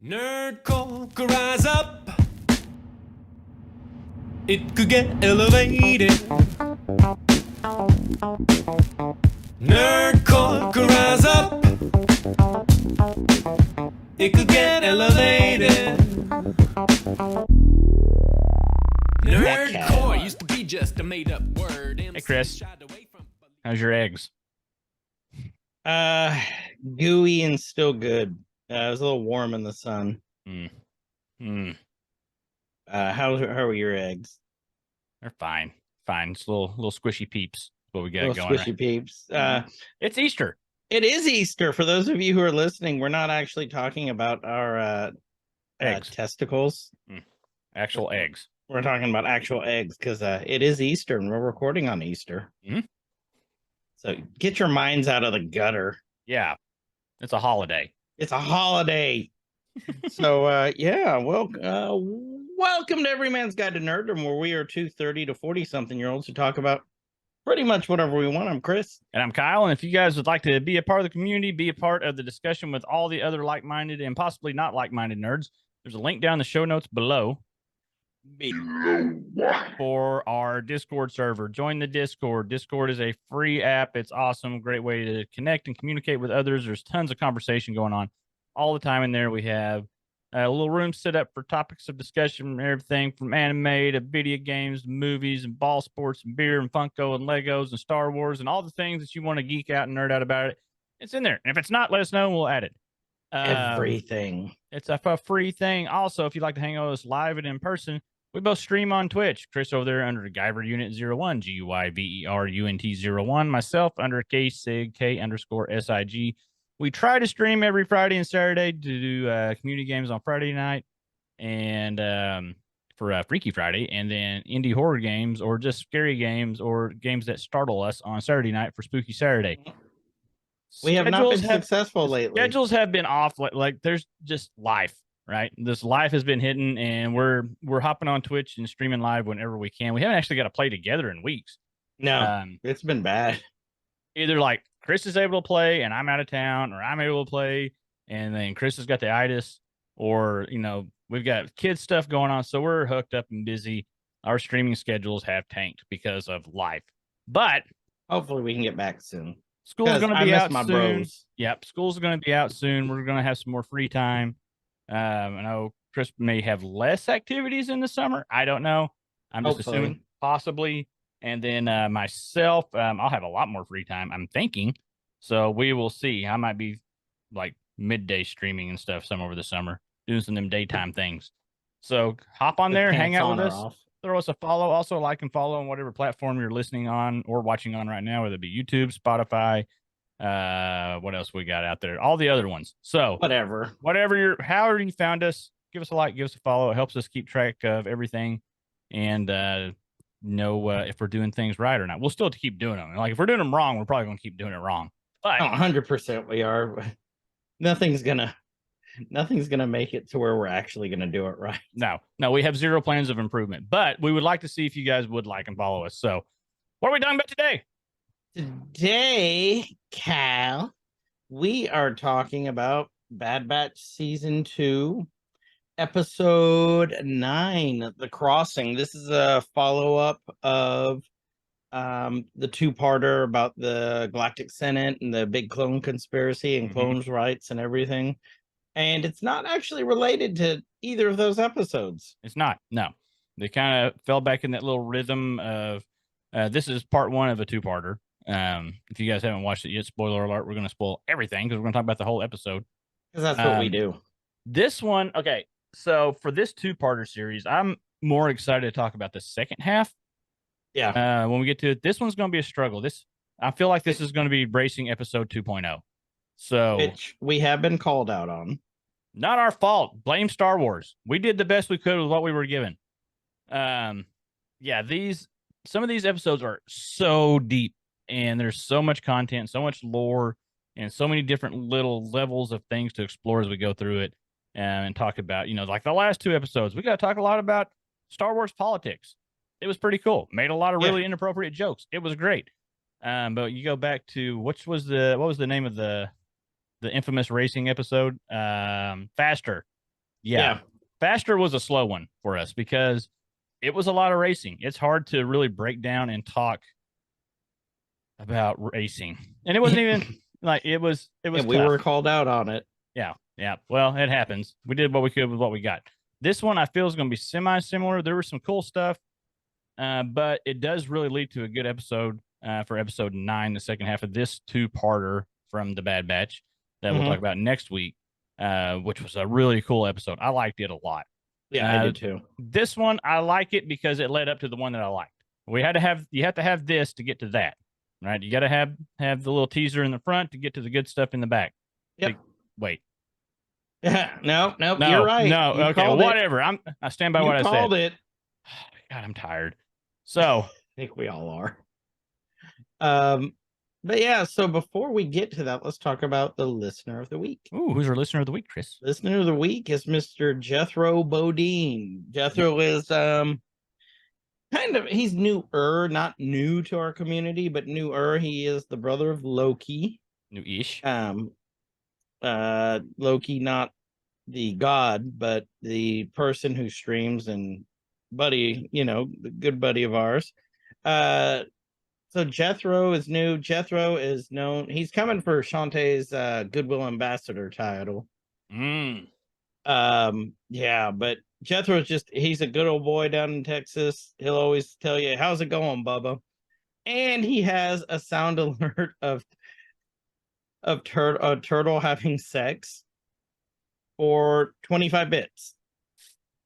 Nerdcore could rise up. It could get elevated. Nerdcore could rise up. It could get elevated. Nerdcore used to be just a made-up word. Hey, Chris. How's your eggs? Gooey and still good. It was a little warm in the sun. How are your eggs? They're fine. Fine. It's little squishy peeps. What we got Little going. Squishy Right? peeps. It's Easter. It is Easter. For those of you who are listening, we're not actually talking about our Eggs. testicles. Actual eggs. We're talking about actual eggs because it is Easter and we're recording on Easter. Mhm. So get your minds out of the gutter. Yeah. It's a holiday. It's a holiday. So welcome to Every Man's Guide to Nerddom, where we are two 30 to 40 something year olds who talk about pretty much whatever we want. I'm Chris. And I'm Kyle. And if you guys would like to be a part of the community, be a part of the discussion with all the other like-minded and possibly not like-minded nerds, there's a link down in the show notes below for our Discord server. Join the Discord. Discord is a free app. It's awesome. Great way to connect and communicate with others. There's tons of conversation going on all the time in there. We have a little room set up for topics of discussion, everything from anime to video games, movies, and ball sports, and beer, and Funko, and Legos, and Star Wars, and all the things that you want to geek out and nerd out about it. It's in there. And if it's not, let us know and we'll add it. Everything. It's a free thing. Also, if you'd like to hang out with us live and in person, we both stream on Twitch. Chris over there under Guyver Unit 01, GUYVERUNT01. Myself under KSIG, K_SIG. We try to stream every Friday and Saturday to do community games on Friday night and for Freaky Friday, and then indie horror games or just scary games or games that startle us on Saturday night for Spooky Saturday. We have not been successful lately. Schedules have been off. Like there's just life, right? This life has been hitting, and we're hopping on Twitch and streaming live whenever we can. We haven't actually got to play together in weeks. No, it's been bad. Either like Chris is able to play and I'm out of town, or I'm able to play and then Chris has got the itis, or we've got kids stuff going on, so we're hooked up and busy. Our streaming schedules have tanked because of life, but hopefully we can get back soon. School's going to be out soon. Bros. Yep, school's going to be out soon. We're going to have some more free time. I know Chris may have less activities in the summer. I don't know. I'm just assuming possibly. And then myself, I'll have a lot more free time, I'm thinking. So we will see. I might be like midday streaming and stuff some over the summer, doing some of them daytime things. So hop on there, hang out with us. Throw us a follow. Also, like and follow on whatever platform you're listening on or watching on right now, whether it be YouTube, Spotify, what else we got out there? All the other ones. So however you found us, give us a like, give us a follow. It helps us keep track of everything and know if we're doing things right or not. We'll still keep doing them. Like if we're doing them wrong, we're probably going to keep doing it wrong. But 100% we are. Nothing's gonna make it to where we're actually gonna do it right. No, we have zero plans of improvement, but we would like to see if you guys would like and follow us. So what are we talking about today? Today, Cal, we are talking about Bad Batch Season 2, Episode 9, The Crossing. This is a follow-up of the two-parter about the Galactic Senate and the big clone conspiracy and clones' rights and everything. And it's not actually related to either of those episodes. It's not. No. They kind of fell back in that little rhythm of this is part one of a two-parter. If you guys haven't watched it yet, spoiler alert, we're going to spoil everything because we're going to talk about the whole episode. Because that's what we do. This one, okay, so for this two-parter series, I'm more excited to talk about the second half. Yeah. When we get to it, this one's going to be a struggle. I feel like this is going to be bracing episode 2.0. So which we have been called out on. Not our fault. Blame Star Wars. We did the best we could with what we were given. Some of these episodes are so deep and there's so much content, so much lore, and so many different little levels of things to explore as we go through it and talk about, like the last two episodes, we got to talk a lot about Star Wars politics. It was pretty cool. Made a lot of really inappropriate jokes. It was great. But you go back to what was the name of the infamous racing episode? Faster. Yeah. Faster was a slow one for us because it was a lot of racing. It's hard to really break down and talk about racing. And it wasn't even like it was And we tough. were called out on it. Yeah. Well, it happens. We did what we could with what we got. This one I feel is going to be semi-similar. There was some cool stuff, but it does really lead to a good episode for episode 9, the second half of this 2-parter from the Bad Batch that we'll talk about next week, which was a really cool episode. I liked it a lot. Yeah, I did too. This one, I like it because it led up to the one that I liked. You have to have this to get to that, right? You got to have the little teaser in the front to get to the good stuff in the back. Yep. Wait. No, you're right. No, You okay, whatever. I stand by what I said. You called it. God, I'm tired. So I think we all are. But yeah, so before we get to that, let's talk about the listener of the week. Ooh, who's our listener of the week, Chris? Listener of the week is Mr. Jethro Bodine. Jethro is kind of, he's newer, not new to our community, but newer. He is the brother of Loki. New-ish. Loki, not the god, but the person who streams and buddy, the good buddy of ours. So Jethro is new. Jethro is known. He's coming for Shantae's Goodwill Ambassador title. Yeah, but Jethro's he's a good old boy down in Texas. He'll always tell you, how's it going, Bubba? And he has a sound alert of a turtle having sex for 25 bits.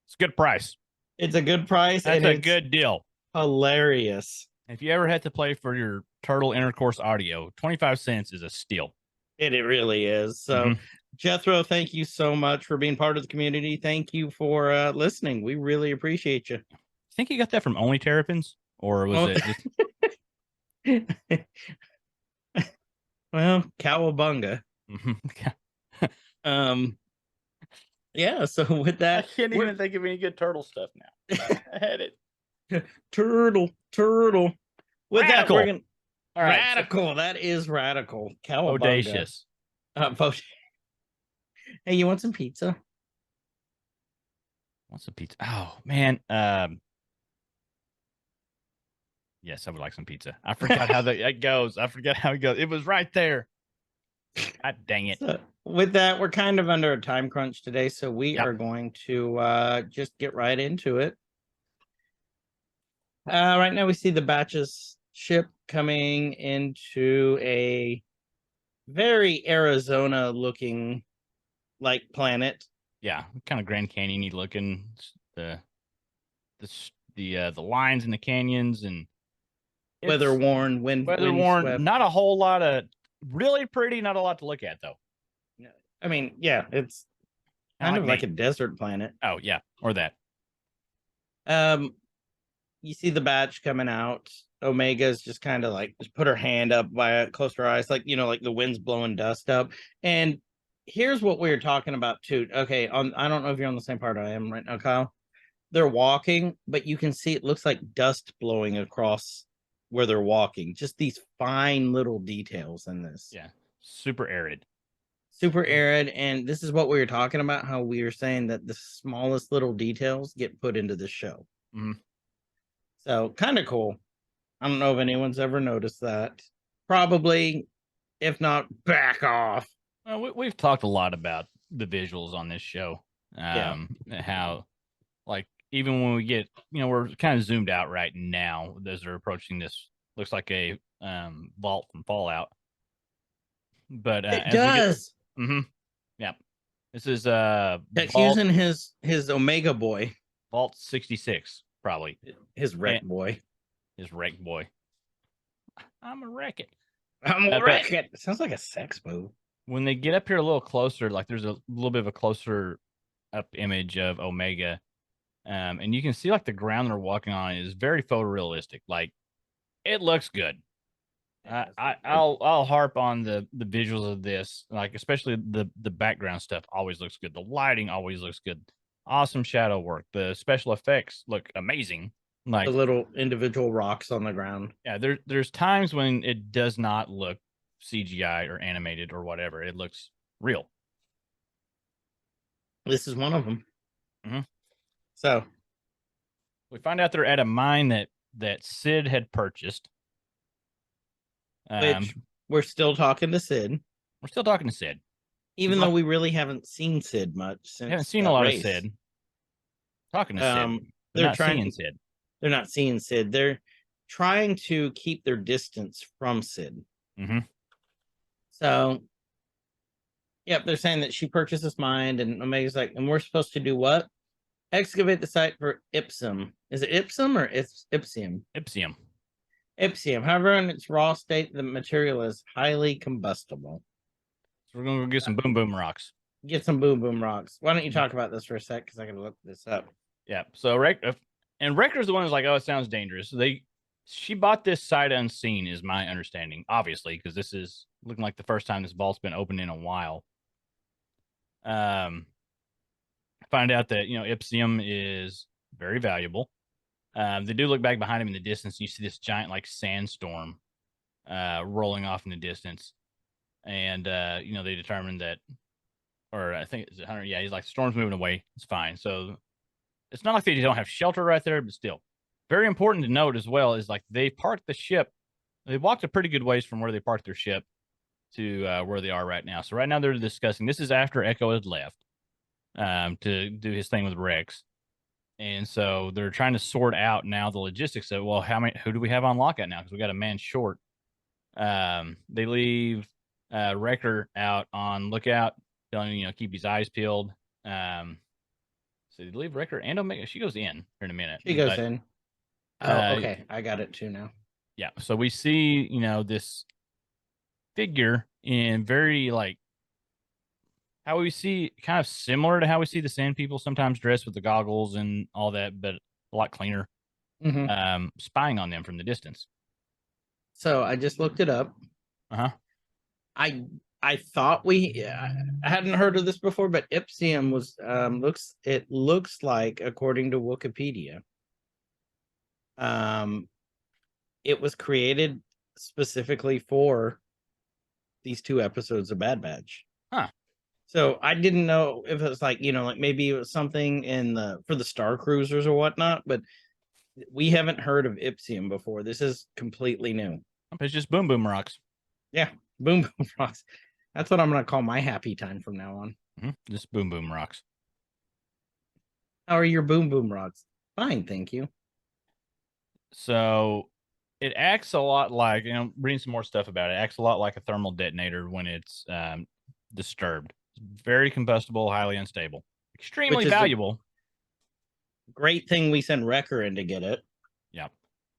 It's a good price. It's a good price. That's a good deal. Hilarious. If you ever had to play for your turtle intercourse audio, 25 cents is a steal. It really is. So, Jethro, thank you so much for being part of the community. Thank you for listening. We really appreciate you. I think you got that from Only Terrapins, or was it just... Well, cowabunga. Yeah, so with that, I can't even think of any good turtle stuff now. I had it. Turtle. With Radical. that, we're gonna All right, radical. That is radical. Cowabunga. Audacious. Hey, you want some pizza? What's the pizza? Oh man. Yes, I would like some pizza. I forgot how that goes. I forgot how it goes. It was right there. God dang it. So, with that, we're kind of under a time crunch today, so we are going to just get right into it. Right now, we see the Batch's ship coming into a very Arizona-looking like planet. Yeah, kind of Grand Canyon-y looking. The lines in the canyons and weather-worn, weather-worn. Not a whole lot of really pretty. Not a lot to look at though. I mean, yeah, it's kind of like a desert planet. Oh yeah, or that. You see the Batch coming out. Omega's just kind of like just put her hand up close to her eyes, like like the wind's blowing dust up. And here's what we were talking about too. Okay, I don't know if you're on the same part I am right now, Kyle. They're walking, but you can see it looks like dust blowing across where they're walking. Just these fine little details in this. Yeah, super arid. Super arid, and this is what we were talking about, how we were saying that the smallest little details get put into the show. So kind of cool. I don't know if anyone's ever noticed that. Probably, if not, back off. Well, we've talked a lot about the visuals on this show. How, like, even when we get, we're kind of zoomed out right now as they're approaching this. Looks like a vault from Fallout. But it does. Yeah. This is using his Omega boy. Vault 66, probably. His wreck boy. His wreck boy. I'm a wreck it. I'm a wreck it. It sounds like a sex move. When they get up here a little closer, like there's a little bit of a closer up image of Omega. And you can see like the ground they're walking on is very photorealistic. Like it looks good. I'll harp on the visuals of this, like especially the background stuff always looks good. The lighting always looks good. Awesome shadow work. The special effects look amazing. Like the little individual rocks on the ground. Yeah, there's times when it does not look CGI or animated or whatever. It looks real. This is one of them. Mhm. So We find out they're at a mine that Sid had purchased. which we're still talking to Sid, We're still talking to Sid. even though we really haven't seen Sid much since We haven't seen that a lot race. of Sid. Talking to Sid. They're not trying. seeing Sid. They're not seeing Sid. They're trying to keep their distance from Sid. Mm-hmm. So, yep, they're saying that she purchased this mine, and Omega's like, and we're supposed to do what? Excavate the site for Ipsum. Is it Ipsum or Ipsium? Ipsium. Ipsium. However, in its raw state, the material is highly combustible. So we're gonna go get some boom boom rocks. Get some boom boom rocks. Why don't you talk about this for a sec? Because I gotta look this up. Yeah. So Rector's the one who's like, oh, it sounds dangerous. She bought this sight unseen, is my understanding, obviously, because this is looking like the first time this vault's been opened in a while. Find out that Ipsium is very valuable. They do look back behind him in the distance. And you see this giant like sandstorm rolling off in the distance, and they determined that, or I think it's 100. Yeah, he's like, storm's moving away. It's fine. So it's not like they don't have shelter right there, but still, very important to note as well is like they parked the ship. They walked a pretty good ways from where they parked their ship to where they are right now. So right now they're discussing. This is after Echo had left to do his thing with Rex. And so they're trying to sort out now the logistics of, well, who do we have on lockout now? Because we got a man short. They leave Wrecker out on lookout, telling him, keep his eyes peeled. So they leave Wrecker and Omega. She goes in here in a minute. She goes in. Oh, okay. I got it too now. Yeah. So we see, this figure in very like how we see, kind of similar to how we see the Sand People sometimes dressed with the goggles and all that, but a lot cleaner. Mm-hmm. Spying on them from the distance. So I just looked it up. Uh-huh. I thought I hadn't heard of this before, but Ipsium was looks like, according to Wikipedia, it was created specifically for these 2 episodes of Bad Batch. Huh. So I didn't know if it was like, like maybe it was something for the Star Cruisers or whatnot, but we haven't heard of Ipsium before. This is completely new. It's just boom boom rocks. Yeah, boom boom rocks. That's what I'm going to call my happy time from now on. Mm-hmm. Just boom boom rocks. How are your boom boom rocks? Fine, thank you. So it acts a lot like, reading some more stuff about it, acts a lot like a thermal detonator when it's disturbed. Very combustible, highly unstable, extremely valuable. Great thing we send Wrecker in to get it. Yeah.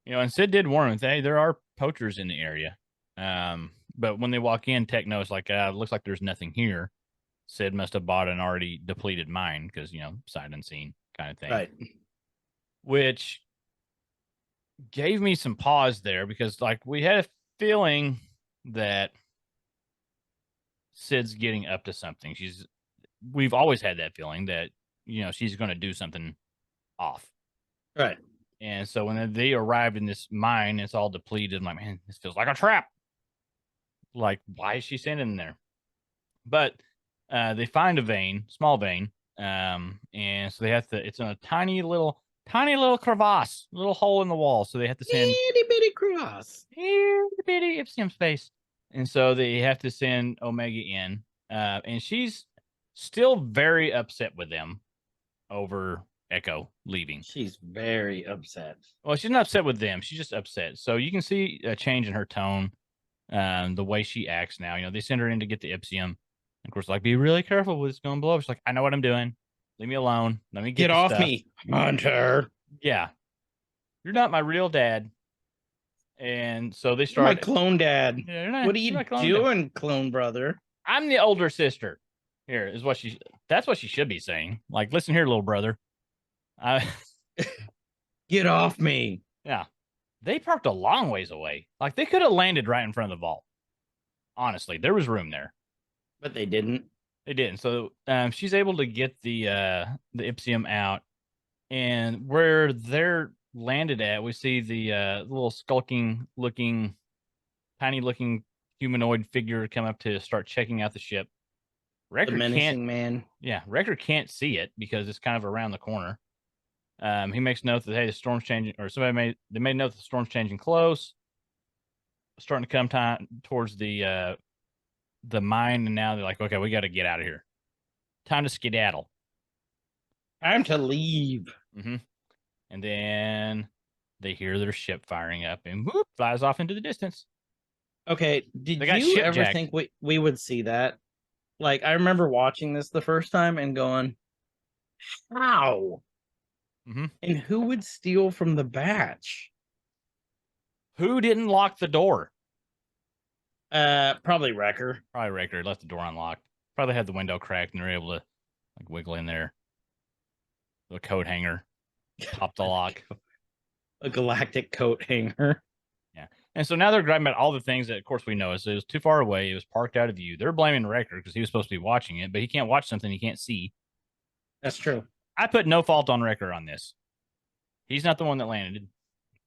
And Sid did warn him, hey, there are poachers in the area. But when they walk in, Tech knows like, it looks like there's nothing here. Sid must have bought an already depleted mine because, sight unseen kind of thing. Right. Which gave me some pause there because like we had a feeling that Sid's getting up to something. We've always had that feeling that, she's going to do something off. Right. And so when they arrived in this mine, it's all depleted. I'm like, man, this feels like a trap. Like, why is she standing there? But they find a vein, small vein. And so they have to, it's in a tiny little crevasse, little hole in the wall. So they have to send itty bitty crevasse, itty bitty Ipsium space. And so they have to send Omega in. And she's still very upset with them over Echo leaving. She's very upset. Well, she's not upset with them. She's just upset. So you can see a change in her tone, the way she acts now. They send her in to get the Ipsium. Of course, like, be really careful with it's going to blow up. She's like, I know what I'm doing. Leave me alone. Let me get off stuff. me, Hunter. Yeah. You're not my real dad. And so they start. My clone dad. Yeah, what are you doing, clone brother? I'm the older sister. Here is what that's what she should be saying. Like, listen here, little brother. Get off me. Yeah. They parked a long ways away. Like, they could have landed right in front of the vault. Honestly, there was room there. But they didn't. They didn't. So she's able to get the Ipsium out. And where they're landed at, we see the little skulking looking, tiny looking humanoid figure come up to start checking out the ship. The Wrecker can't. menacing man. Yeah, Wrecker can't see it because it's kind of around the corner. He makes note that hey, the storm's changing, or they made note that the storm's changing close, starting to come time towards the mine, and now they're like, okay, we got to get out of here. Time to skedaddle. Time to leave. Mm-hmm. And then they hear their ship firing up, and whoop, flies off into the distance. Okay, did They got you ship ever jacked. think we would see that? Like, I remember watching this the first time and going, how? Mm-hmm. And who would steal from the batch? Who didn't lock the door? Probably Wrecker. Probably Wrecker left the door unlocked. Probably had the window cracked, and they're able to like wiggle in there. The coat hanger, pop the lock. A galactic coat hanger. Yeah. And so now they're grabbing at all the things that, of course, we know. It was too far away. It was parked out of view. They're blaming Wrecker because he was supposed to be watching it, but he can't watch something he can't see. That's true. I put no fault on Wrecker on this. He's not the one that landed.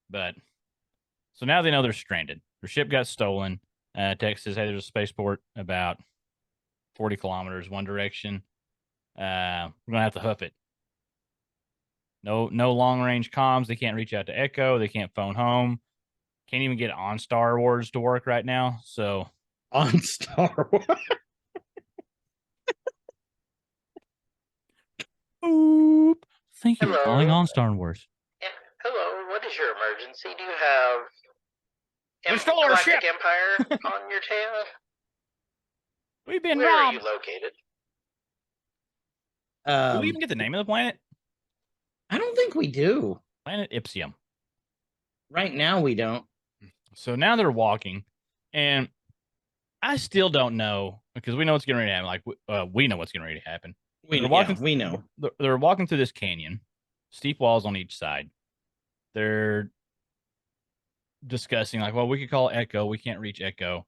But so now they know they're stranded. Their ship got stolen. Text says, hey, there's a spaceport about 40 kilometers one direction. We're going to have to hoof it. No long range comms. They can't reach out to Echo. They can't phone home. Can't even get on Star Wars to work right now. So On Star Wars. boop. Thank you Hello. for calling on Star Wars. Yeah. Hello, what is your emergency? Do you have We stole our Galactic ship. Empire on your tail? We've been Where are robbed. you located? Do we even get the name of the planet? I don't think we do. Planet Ipsium. Right now, we don't. So now they're walking, and I still don't know because we know what's getting ready to happen. Like we know what's getting ready to happen. We know. They're walking through this canyon, steep walls on each side. They're discussing like, well, we could call Echo. We can't reach Echo.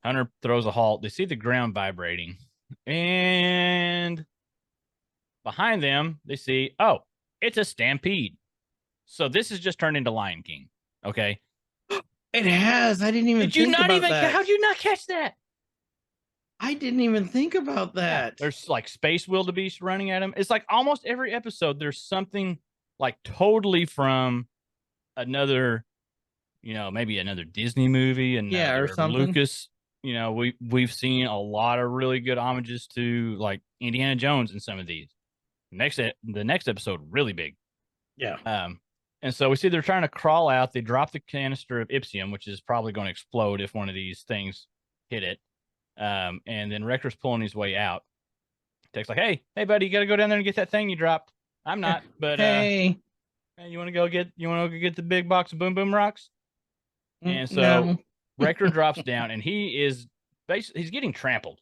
Hunter throws a halt. They see the ground vibrating, and behind them they see, oh, it's a stampede. So this has just turned into Lion King. Okay. It has. I didn't even Did you think not about even? that. How'd you not catch that? I didn't even think about that. There's like space wildebeest running at him. It's like almost every episode there's something like totally from another, maybe another Disney movie and or something. Lucas. We've seen a lot of really good homages to like Indiana Jones in some of these. The next episode really big. Yeah. And so we see they're trying to crawl out. They drop the canister of Ipsium, which is probably going to explode if one of these things hit it. And then Wrecker's pulling his way out. Tech's like, hey, buddy, you got to go down there and get that thing you dropped. I'm not, but hey, you want to go get the big box of Boom Boom Rocks? And so no. Wrecker drops down, and he's getting trampled.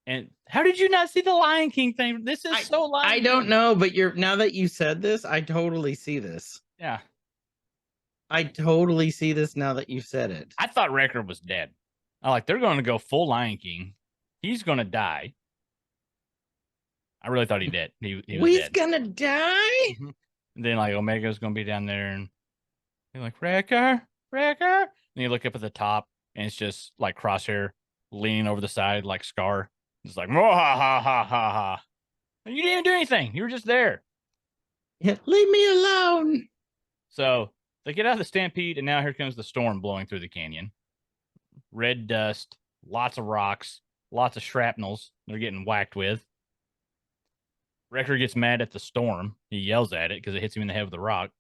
And how did you not see the Lion King thing? This is so Lion I King. don't know, but now that you said this, I totally see this. Yeah. I totally see this now that you said it. I thought Wrecker was dead. They're going to go full Lion King. He's going to die. I really thought he did. He was He's dead. gonna die? And then like Omega's going to be down there, and they're like, Wrecker. And you look up at the top, and it's just like Crosshair leaning over the side like Scar. It's like, ha ha ha ha ha. You didn't even do anything. You were just there. Yeah, leave me alone. So they get out of the stampede, and now here comes the storm blowing through the canyon. Red dust, lots of rocks, lots of shrapnels they're getting whacked with. Wrecker gets mad at the storm. He yells at it because it hits him in the head with a rock.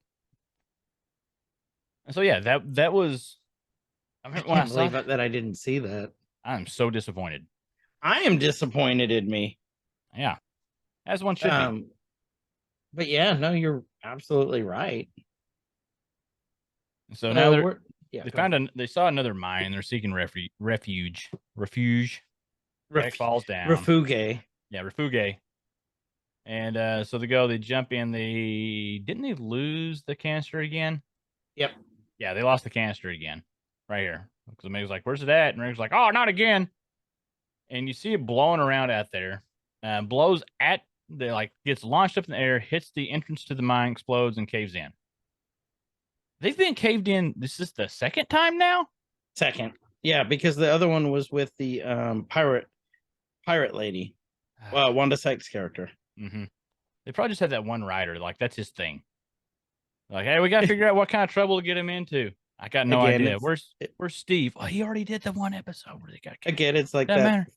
And so, yeah, that was... I can't believe that I didn't see that. I'm so disappointed. I am disappointed in me. Yeah, as one should be. But yeah, no, you're absolutely right. So now they saw another mine. They're seeking refuge. Tech falls down. Refuge. Yeah, refuge. And so they jump in. Didn't they lose the canister again? Yep. Yeah, they lost the canister again. Right here. Because Omega's like, where's it at? And Rick's like, oh, not again. And you see it blowing around out there. Blows at gets launched up in the air, hits the entrance to the mine, explodes, and caves in. They've been caved in. This is the second time now? Second. Yeah, because the other one was with the pirate lady. Well, Wanda Sykes' character. Mm-hmm. They probably just had that one writer. Like, that's his thing. Like, hey, we got to figure out what kind of trouble to get him into. I got no idea. Where's Steve? Oh, he already did the one episode where they got again. It's like Doesn't that matter.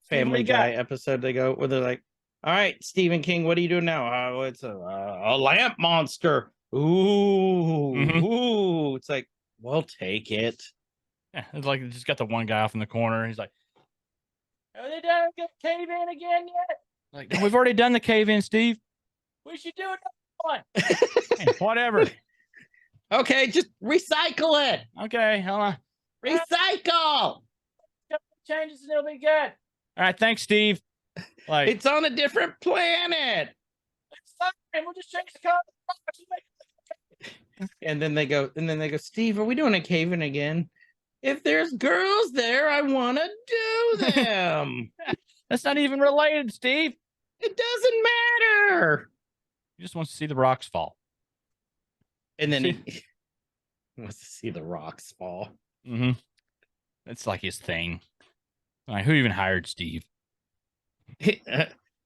Family Guy episode. They go where they're like, "All right, Stephen King, what are you doing now? Oh, it's a lamp monster. Ooh, Mhm. ooh." It's like, we'll take it. Yeah, it's like just got the one guy off in the corner. He's like, "Are they done the cave in again yet?" Like, we've already done the cave in, Steve. We should do another one. Hey, whatever. Okay, just recycle it. Okay, hold on. Recycle. Changes and it'll be good. All right, thanks, Steve. Like, It's on a different planet. it's fine. We'll just change the color. And then they go, Steve, are we doing a cave in again? If there's girls there, I want to do them. That's not even related, Steve. It doesn't matter. He just wants to see the rocks fall. And then he wants to see the rocks fall. Mm-hmm. That's like his thing. Like, who even hired Steve?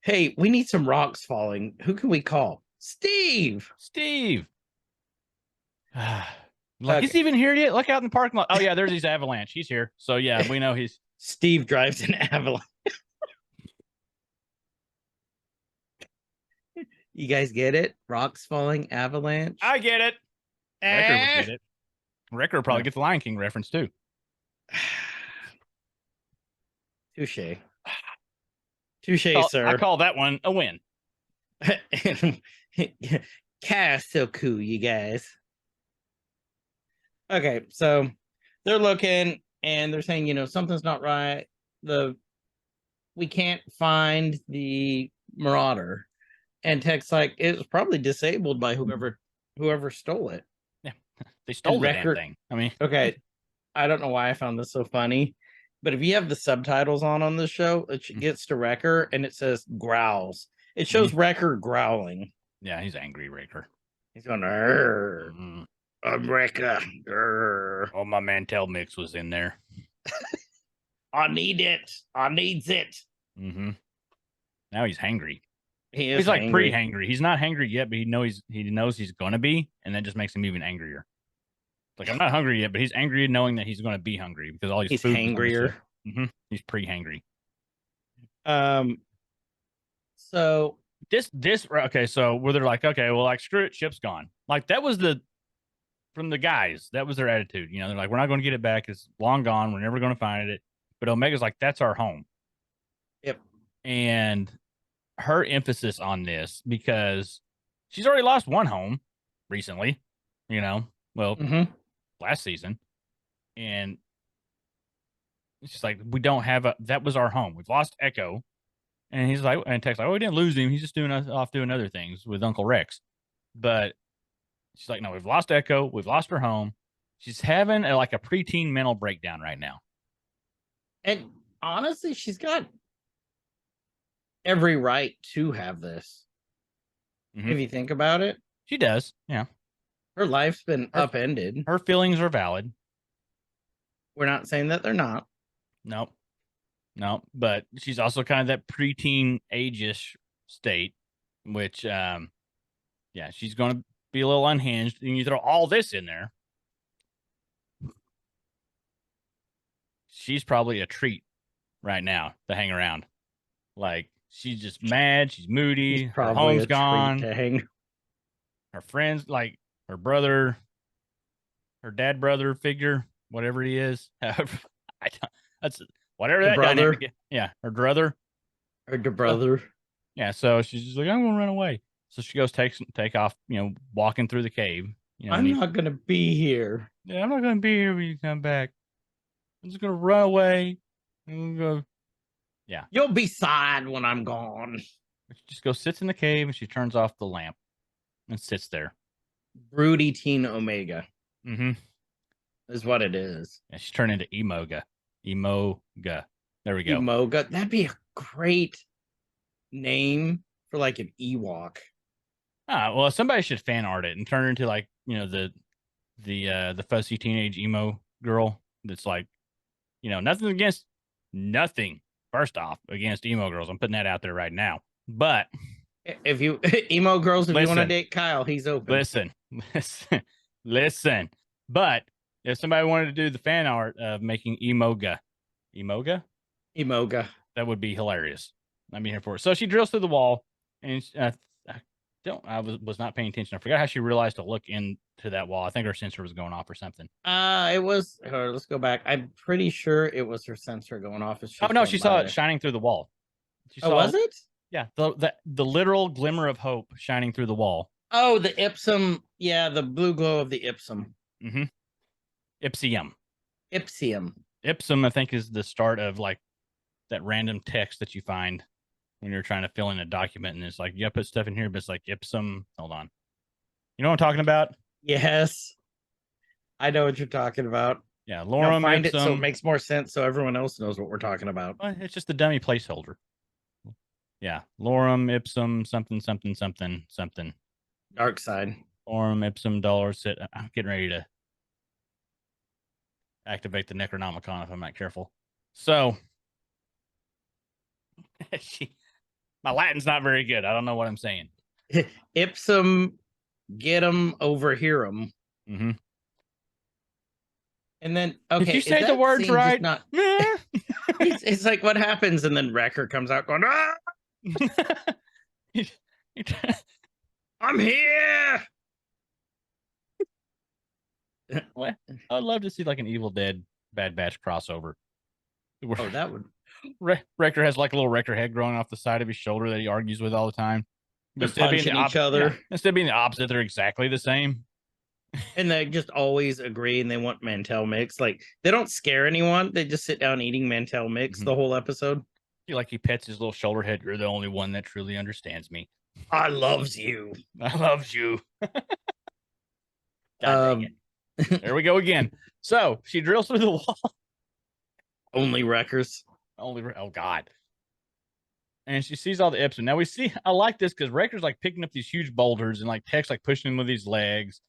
Hey, we need some rocks falling. Who can we call? Steve. Like, Okay. he's even here yet? Look out in the parking lot. Oh, yeah, there's his avalanche. He's here. So, yeah, we know he's... Steve drives an avalanche. You guys get it? Rocks falling, avalanche. I get it. Wrecker would get it. Wrecker would probably get the Lion King reference, too. Touche. Touche, sir. I call that one a win. Cast so cool, you guys. Okay, so they're looking and they're saying, something's not right. We can't find the Marauder. And Tech's like, it was probably disabled by whoever stole it. Yeah, they stole the damn thing. I mean, okay, I don't know why I found this so funny, but if you have the subtitles on this show, it gets to Wrecker and it says growls. It shows Wrecker growling. Yeah, he's angry, Wrecker. He's going, I'm Wrecker. Oh, my Mantel mix was in there. I need it. I needs it. Mm-hmm. Now he's hangry. He's like pre-hangry. He's not hangry yet, but he knows he's gonna be, and that just makes him even angrier. Like, I'm not hungry yet, but he's angry knowing that he's gonna be hungry because all he's hangrier. Mm-hmm. He's pre-hangry. So this okay. So where they're like, okay, well, like, screw it, ship's gone. Like, that was from the guys. That was their attitude. They're like, we're not going to get it back. It's long gone. We're never going to find it. But Omega's like, that's our home. Yep. And her emphasis on this, because she's already lost one home recently, last season. And she's like, we don't have that was our home. We've lost Echo. And he's like, and Tech's like, oh, we didn't lose him. He's just off doing other things with Uncle Rex. But she's like, no, we've lost Echo. We've lost her home. She's having a preteen mental breakdown right now. And honestly, she's got every right to have this. Mm-hmm. If you think about it. She does. Yeah. Her life's been upended. Her feelings are valid. We're not saying that they're not. Nope. But she's also kind of that preteen age-ish state, which, she's going to be a little unhinged. And you throw all this in there, she's probably a treat right now to hang around. Like, she's just mad. She's moody. Her home's gone. Her friends, like her brother, her dad brother figure, whatever he is. That's whatever that brother. Yeah, her brother. Her brother. Yeah, so she's just like, I'm gonna run away. So she goes take off, walking through the cave. I'm not gonna be here. Yeah, I'm not gonna be here when you come back. I'm just gonna run away. I'm gonna go. Yeah. You'll be sad when I'm gone. She just goes, sits in the cave, and she turns off the lamp and sits there. Broody teen Omega. Mm-hmm. Is what it is. And she's turned into Emoga. There we go. Emoga. That'd be a great name for an Ewok. Well, somebody should fan art it and turn her into the fussy teenage emo girl that's nothing against nothing first off, against emo girls. I'm putting that out there right now. But If you emo girls, if you want to Listen. date Kyle, he's open. listen. But if somebody wanted to do the fan art of making emoga, Emoga. that would be hilarious. I'm here for it. So she drills through the wall, and I was not paying attention. I forgot how she realized to look into that wall. I think her sensor was going off or something. It was. Let's go back. I'm pretty sure it was her sensor going off. As Oh no, going she by saw there. it shining through the wall. She Oh, saw, was it? Yeah, the literal glimmer of hope shining through the wall. Oh, the Ipsum. Yeah, the blue glow of the Ipsum. Mm-hmm. Ipsium. Ipsum, I think, is the start of like that random text that you find when you're trying to fill in a document, and it's like, you put stuff in here, but it's like Ipsum. Hold on. You know what I'm talking about? Yes, I know what you're talking about. Yeah, Now lorem find ipsum. it so it makes more sense, so everyone else knows what we're talking about. Well, it's just a dummy placeholder. Yeah, lorem ipsum something something something something. Dark side. Lorem ipsum dollar sit. I'm getting ready to activate the Necronomicon if I'm not careful. So, my Latin's not very good. I don't know what I'm saying. Ipsum, get 'em over here 'em. Mm-hmm. And then, okay, Did you is say the that words scene just right? Not, it's like what happens, and then Wrecker comes out going, "Ah, I'm here." Well, I'd love to see like an Evil Dead Bad Batch crossover. Oh, that would. Wrecker has like a little Wrecker head growing off the side of his shoulder that he argues with all the time. They're punching each other. Instead of being the opposite, they're exactly the same. And they just always agree, and they want Mantel mix. Like, they don't scare anyone. They just sit down eating Mantel mix the whole episode. He pets his little shoulder head. You're the only one that truly understands me. I loves you. I loves you. God dang it. There we go again. So she drills through the wall. Only Wreckers. Oh God. And she sees all the Ipsum. Now we see, I like this because Wrecker's like picking up these huge boulders and like Tech's like pushing him with his legs.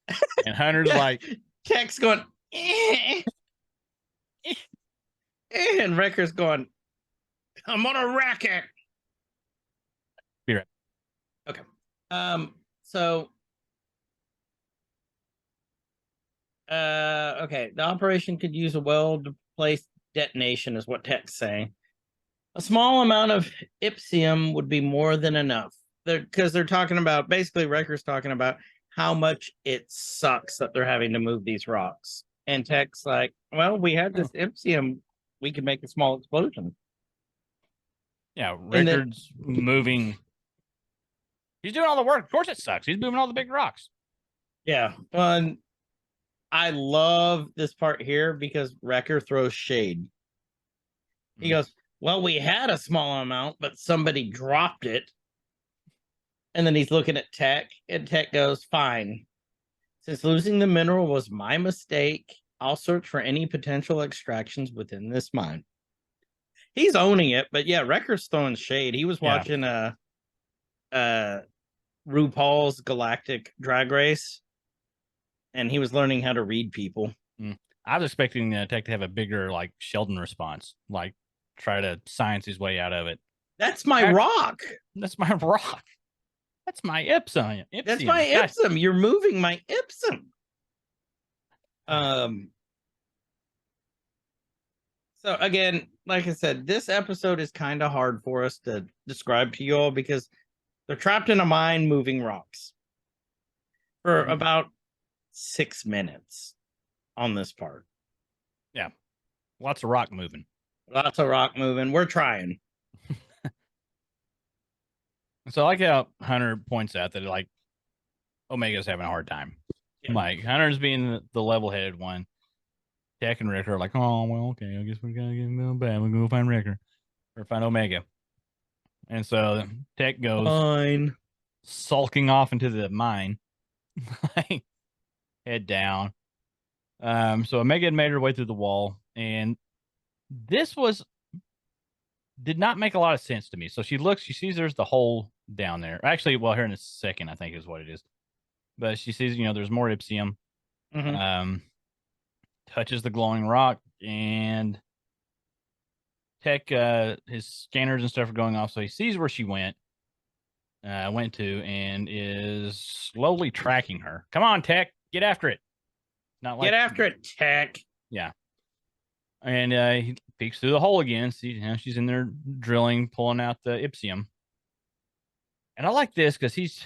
And Hunter's like, Tech's going, eh. And Wrecker's going, I'm on a racket. Be right. Okay. So okay, the operation could use a well-placed detonation, is what Tech's saying. A small amount of Ipsium would be more than enough. Because they're talking about, basically Wrecker's talking about how much it sucks that they're having to move these rocks. And Tech's like, well, we had this Ipsium, we could make a small explosion. Yeah, Wrecker's moving. He's doing all the work. Of course it sucks. He's moving all the big rocks. Yeah. And I love this part here because Wrecker throws shade. He goes, well, we had a small amount, but somebody dropped it. And then he's looking at Tech, and Tech goes, fine. Since losing the mineral was my mistake, I'll search for any potential extractions within this mine. He's owning it, but yeah, Wrecker's throwing shade. He was watching RuPaul's Galactic Drag Race, and he was learning how to read people. I was expecting Tech to have a bigger like Sheldon response, like try to science his way out of it. That's my rock. That's my rock. That's my Ipsum. That's my Ipsum. You're moving my Ipsum. So again, like I said, this episode is kind of hard for us to describe to you all because they're trapped in a mine moving rocks for about 6 minutes on this part. Yeah. Lots of rock moving. Lots of rock moving. We're trying. So I like how Hunter points out that like Omega's having a hard time. Yeah. Like Hunter's being the level-headed one. Tech and Wrecker are like, oh well, okay, I guess we gotta get him bad. We're gonna go find Wrecker or find Omega. And so Tech goes fine, sulking off into the mine, like head down. So Omega had made her way through the wall, and this did not make a lot of sense to me. So she sees there's the hole down there. Actually, well, here in a second, I think is what it is. But she sees, there's more Ipsium. Touches the glowing rock, and Tech, his scanners and stuff are going off, so he sees where she went to, and is slowly tracking her. Come on, Tech, get after it. Not like Get after it, Tech. Yeah. And he peeks through the hole again. See, she's in there drilling, pulling out the ipsium. And I like this because he's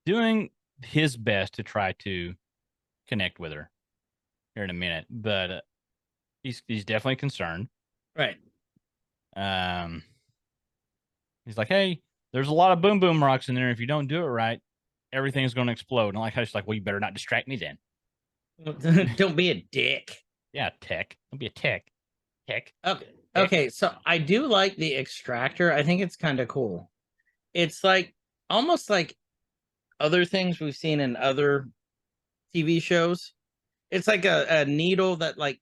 doing his best to try to connect with her here in a minute, but he's definitely concerned. Right. He's like, hey, there's a lot of boom boom rocks in there. If you don't do it right, everything's going to explode. And I like how she's like, well, you better not distract me then. Don't be a dick. Yeah, Tech. Don't be a tech. Tech. Okay. Okay. So I do like the extractor. I think it's kind of cool. It's like almost like other things we've seen in other TV shows. It's like a needle that like.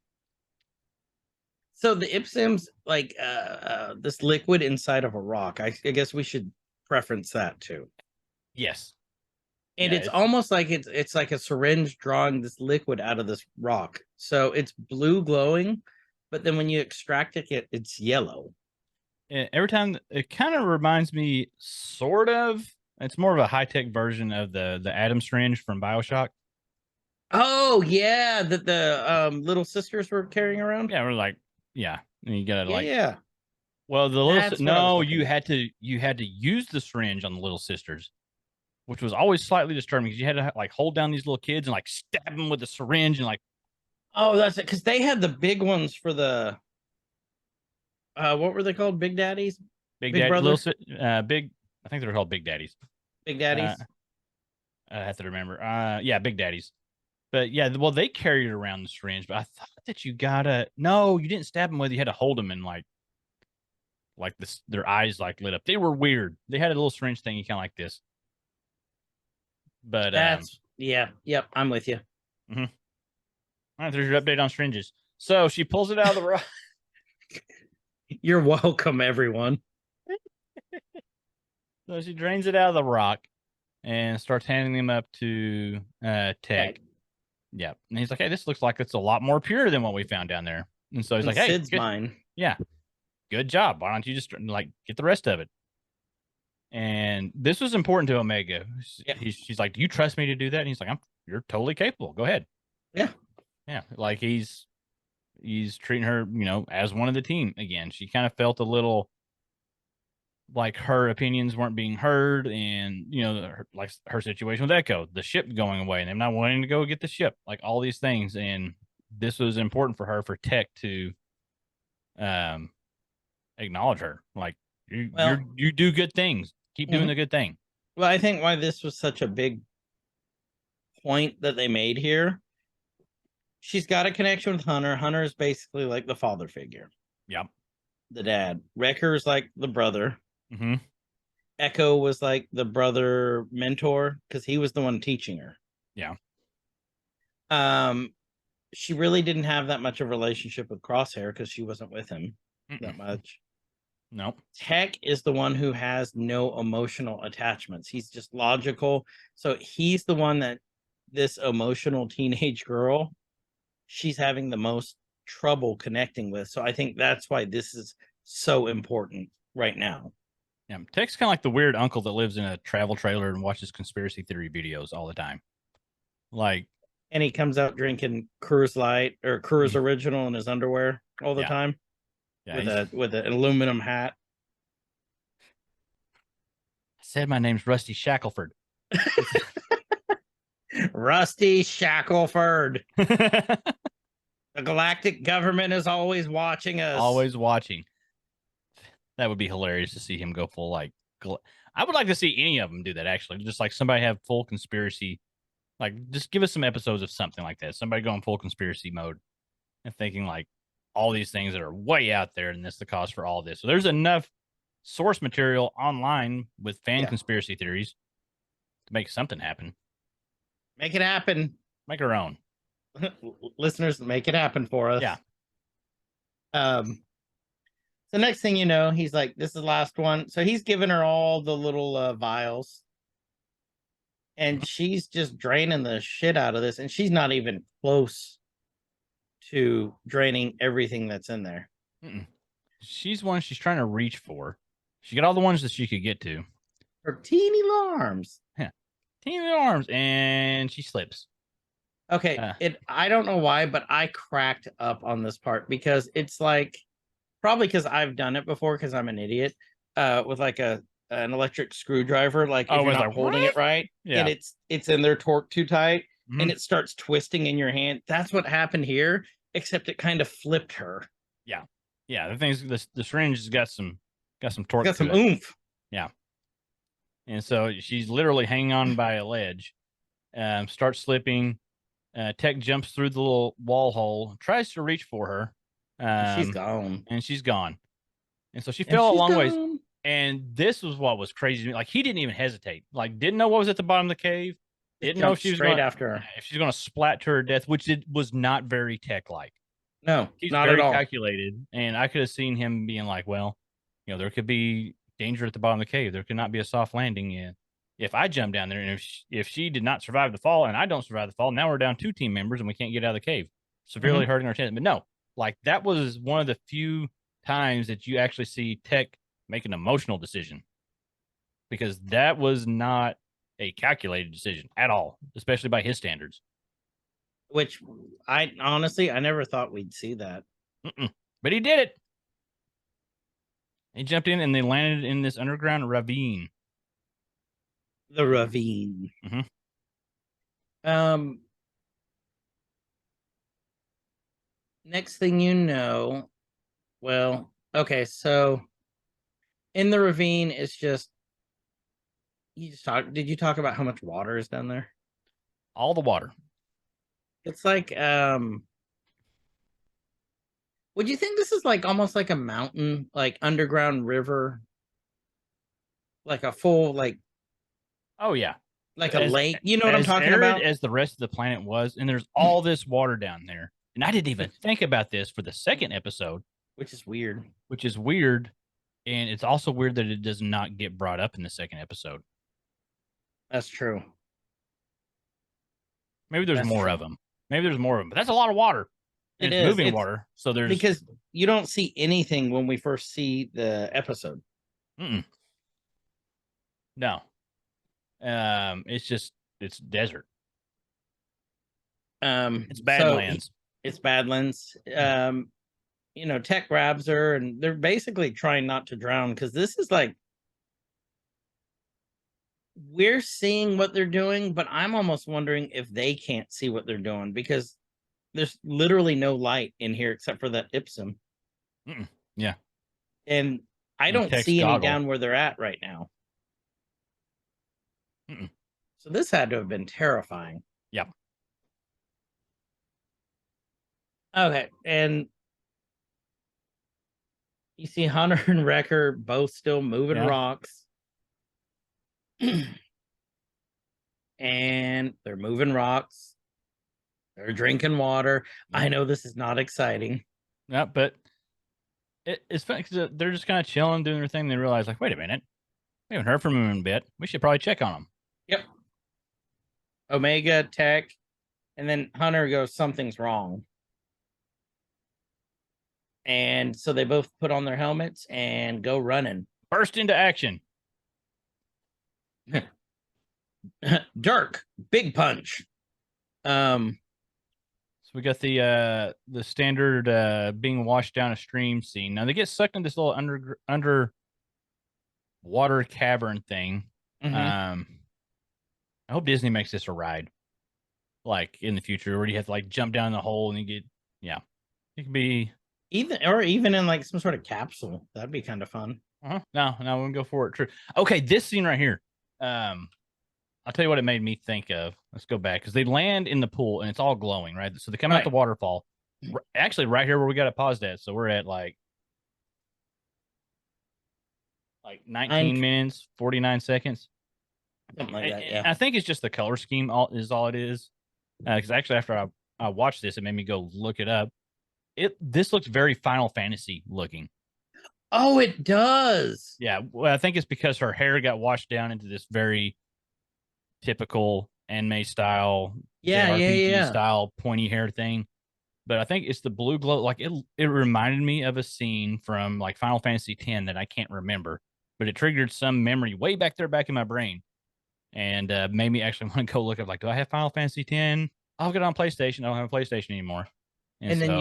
So the ipsium's like this liquid inside of a rock. I guess we should preference that too. Yes. And Yeah, it's almost like it's like a syringe drawing this liquid out of this rock. So it's blue glowing, but then when you extract it, it's yellow. Every time it kind of reminds me, sort of. It's more of a high tech version of the atom syringe from BioShock. Oh yeah, that the little sisters were carrying around. Yeah, we're like, yeah, and you gotta like, Yeah. well, the That's little what I was no, looking you had to use the syringe on the little sisters, which was always slightly disturbing because you had to like hold down these little kids and like stab them with the syringe and like. Oh, that's it. Because they had the big ones for the. What were they called? Big Daddies. Big Big Daddy, Brother? big. I think they were called Big Daddies. Big Daddies. I have to remember. Yeah, Big Daddies. But yeah, well, they carried around the syringe. But I thought that you gotta. No, you didn't stab them with. You had to hold them and like this. Their eyes like lit up. They were weird. They had a little syringe thing, kind of like this. But That's yeah. Yep. I'm with you. all right, there's your update on syringes. So she pulls it out of the rock. You're welcome, everyone. So she drains it out of the rock and starts handing them up to Tech. Yeah. And he's like, hey, this looks like it's a lot more pure than what we found down there. And so he's like, hey, Sid's mine. Yeah, good job. Why don't you just like get the rest of it? And this was important to Omega. Yeah. She's like, do you trust me to do that? And he's like, you're totally capable. Go ahead. Yeah. Yeah. Like he's treating her, as one of the team again. She kind of felt a little like her opinions weren't being heard, and like her situation with Echo, the ship going away, and them not wanting to go get the ship, like all these things. And this was important for her, for Tech to acknowledge her, like you do good things, keep doing the good thing. Well, I think why this was such a big point that they made here, she's got a connection with Hunter. Hunter is basically like the father figure. Yep. The dad. Wrecker's like the brother. Mm-hmm. Echo was like the brother mentor because he was the one teaching her. Yeah. She really didn't have that much of a relationship with Crosshair because she wasn't with him that much. Nope. Tech is the one who has no emotional attachments. He's just logical. So he's the one that this emotional teenage girl, she's having the most trouble connecting with. So I think that's why this is so important right now. Yeah. Tech's kind of like the weird uncle that lives in a travel trailer and watches conspiracy theory videos all the time. Like, and he comes out drinking Coors Light or Coors Original in his underwear all the time. Yeah, with an aluminum hat. I said my name's Rusty Shackelford. Rusty Shackelford. The galactic government is always watching us. Always watching. That would be hilarious to see him go full like. I would like to see any of them do that. Actually, just like somebody have full conspiracy. Like, just give us some episodes of something like that. Somebody going full conspiracy mode and thinking like all these things that are way out there, and this the cause for all this. So there's enough source material online with fan conspiracy theories to make something happen. Make it happen. Make our own. Listeners, make it happen for us. Yeah. The next thing you know, he's like, this is the last one. So he's giving her all the little vials. And she's just draining the shit out of this. And she's not even close to draining everything that's in there. she's one she's trying to reach for. She got all the ones that she could get to. Her teeny arms. Teeny arms, and she slips. Okay, I don't know why, but I cracked up on this part because it's like probably because I've done it before because I'm an idiot. With like an electric screwdriver, like if you're it's not like, holding it right, Yeah. and it's in there torqued too tight, Mhm. and it starts twisting in your hand. That's what happened here, except it kind of flipped her. Yeah, the thing's the syringe has got some torque. Got to some it. oomph. And so she's literally hanging on by a ledge. Starts slipping. Tech jumps through the little wall hole, tries to reach for her. She's gone. And she's gone. And so she And fell a she's long ways. gone. And this was what was crazy to me. Like, he didn't even hesitate. Like, didn't know what was at the bottom of the cave. Didn't know if she was straight gonna, after her. if she's going to splat to her death, which it was not very Tech-like. No, He's not very at all. calculated. And I could have seen him being like, well, there could be danger at the bottom of the cave. There could not be a soft landing in. If I jump down there, and if she did not survive the fall and I don't survive the fall, now we're down 2 team members and we can't get out of the cave, severely hurting our chances. But no, like, that was one of the few times that you actually see Tech make an emotional decision, because that was not a calculated decision at all, especially by his standards. Which I honestly, I never thought we'd see that. But he did it. He jumped in and they landed in this underground ravine. The ravine. Next thing you know, well, okay, so in the ravine, it's just did you talk about how much water is down there? All the water. It's like would you think this is like almost like a mountain, like underground river? Like a full Oh yeah. like a lake. You know what I'm talking arid about? as the rest of the planet was, and there's all this water down there. And I didn't even think about this for the second episode, Which is weird. And it's also weird that it does not get brought up in the second episode. That's true. Maybe there's That's more true. of them. But that's a lot of water. And It it's is. moving It's water. So there's because you don't see anything when we first see the episode. No. It's desert. It's Badlands. It's Badlands. Tech grabs her and they're basically trying not to drown because this is like we're seeing what they're doing, but I'm almost wondering if they can't see what they're doing because there's literally no light in here except for that Ipsum. Yeah. And I And don't Tech's see any goggle. down where they're at right now. So this had to have been terrifying. Yep. Okay, and you see Hunter and Wrecker both still moving rocks. And they're moving rocks. They're drinking water. I know this is not exciting. Yeah, but it's funny because they're just kind of chilling, doing their thing. They realize, like, wait a minute, we haven't heard from them in a bit. We should probably check on them. Yep. Omega, Tech, and then Hunter goes, something's wrong. And so they both put on their helmets and go running. Burst into action. Dirk, big punch. So we got the standard being washed down a stream scene. Now they get sucked into this little underwater cavern thing. I hope Disney makes this a ride, like in the future, where you have to like jump down the hole and you get it could be even in like some sort of capsule. That'd be kind of fun. No, we're gonna go for it. True. Okay, this scene right here. I'll tell you what it made me think of. Let's go back because they land in the pool and it's all glowing, right? So they come out the waterfall. Actually, right here where we got it paused at. So we're at like 19 minutes, 49 seconds. Something like that, yeah. I think it's just the color scheme is all it is. Because actually, after I watched this, it made me go look it up. This looks very Final Fantasy looking. Oh, it does. Yeah, well, I think it's because her hair got washed down into this very typical anime style, JRPG style pointy hair thing. but I think it's the blue glow. Like it reminded me of a scene from like Final Fantasy X that I can't remember, but it triggered some memory way back there, back in my brain, and made me actually want to go look up. Like, do I have Final Fantasy X? I'll get it on PlayStation. I don't have a PlayStation anymore. And then so,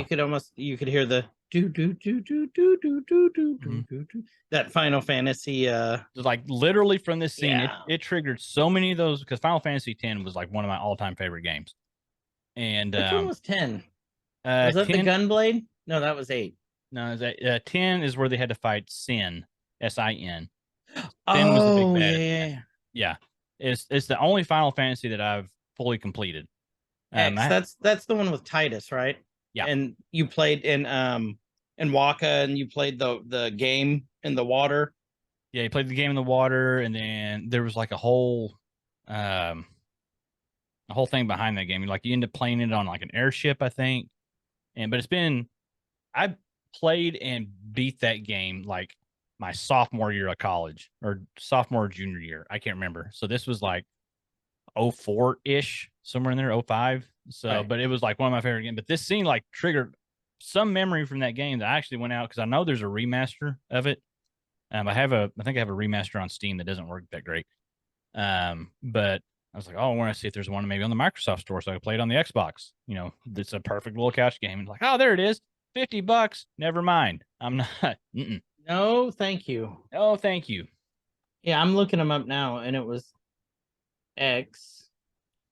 you could hear the do do do do do do do do Mhm. do that Final Fantasy. like literally from this scene, Yeah. it triggered so many of those because Final Fantasy X was like one of my all-time favorite games. And Which one was 10? 10, Was that the Gunblade? No, that was 8. no, is that 10 is where they had to fight Sin, S-I-N. 10 was the big Oh, bad. yeah. Yeah. It's the only Final Fantasy that I've fully completed. X, that's the one with Titus, right? Yeah. And you played in Waka, and you played the game in the water. Yeah, you played the game in the water, and then there was like a whole thing behind that game. Like you end up playing it on like an airship, I think. But I played and beat that game like my sophomore year of college or sophomore junior year. I can't remember. So this was like 04-ish, somewhere in there, 05. So, Right. but it was like one of my favorite games. But this scene like triggered some memory from that game that I actually went out because I know there's a remaster of it. I think I have a remaster on Steam that doesn't work that great. But I was like, oh, I want to see if there's one maybe on the Microsoft store so I can play it on the Xbox. You know, it's a perfect little couch game. And like, oh, there it is, $50. Never mind. I'm not. Mm-mm. No, thank you. Oh, thank you. Yeah, I'm looking them up now, and it was X.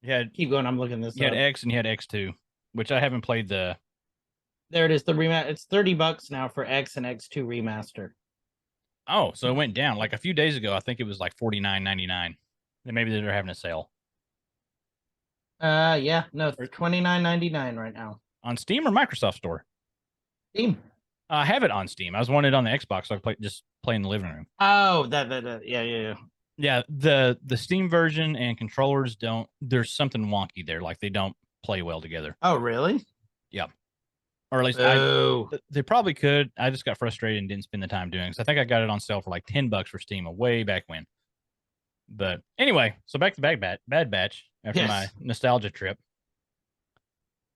Yeah, Keep going. I'm looking this you had up. X and you had X2, which I haven't played the. There it is. The remaster. It's $30 now for X and X2 remaster. Oh, so it went down like a few days ago. I think it was like $49.99. Then maybe they're having a sale Yeah, no, it's $29.99 right now. on Steam or Microsoft Store. Steam. I have it on Steam. I was wanting it on the Xbox, so I just play in the living room. Oh, yeah. Yeah, the Steam version and controllers don't. There's something wonky there. Like they don't play well together. Oh, really? Yeah, or at least they probably could. I just got frustrated and didn't spend the time doing it. So I think I got it on sale for like $10 for Steam way back when. But anyway, so back to Bad Batch after my nostalgia trip.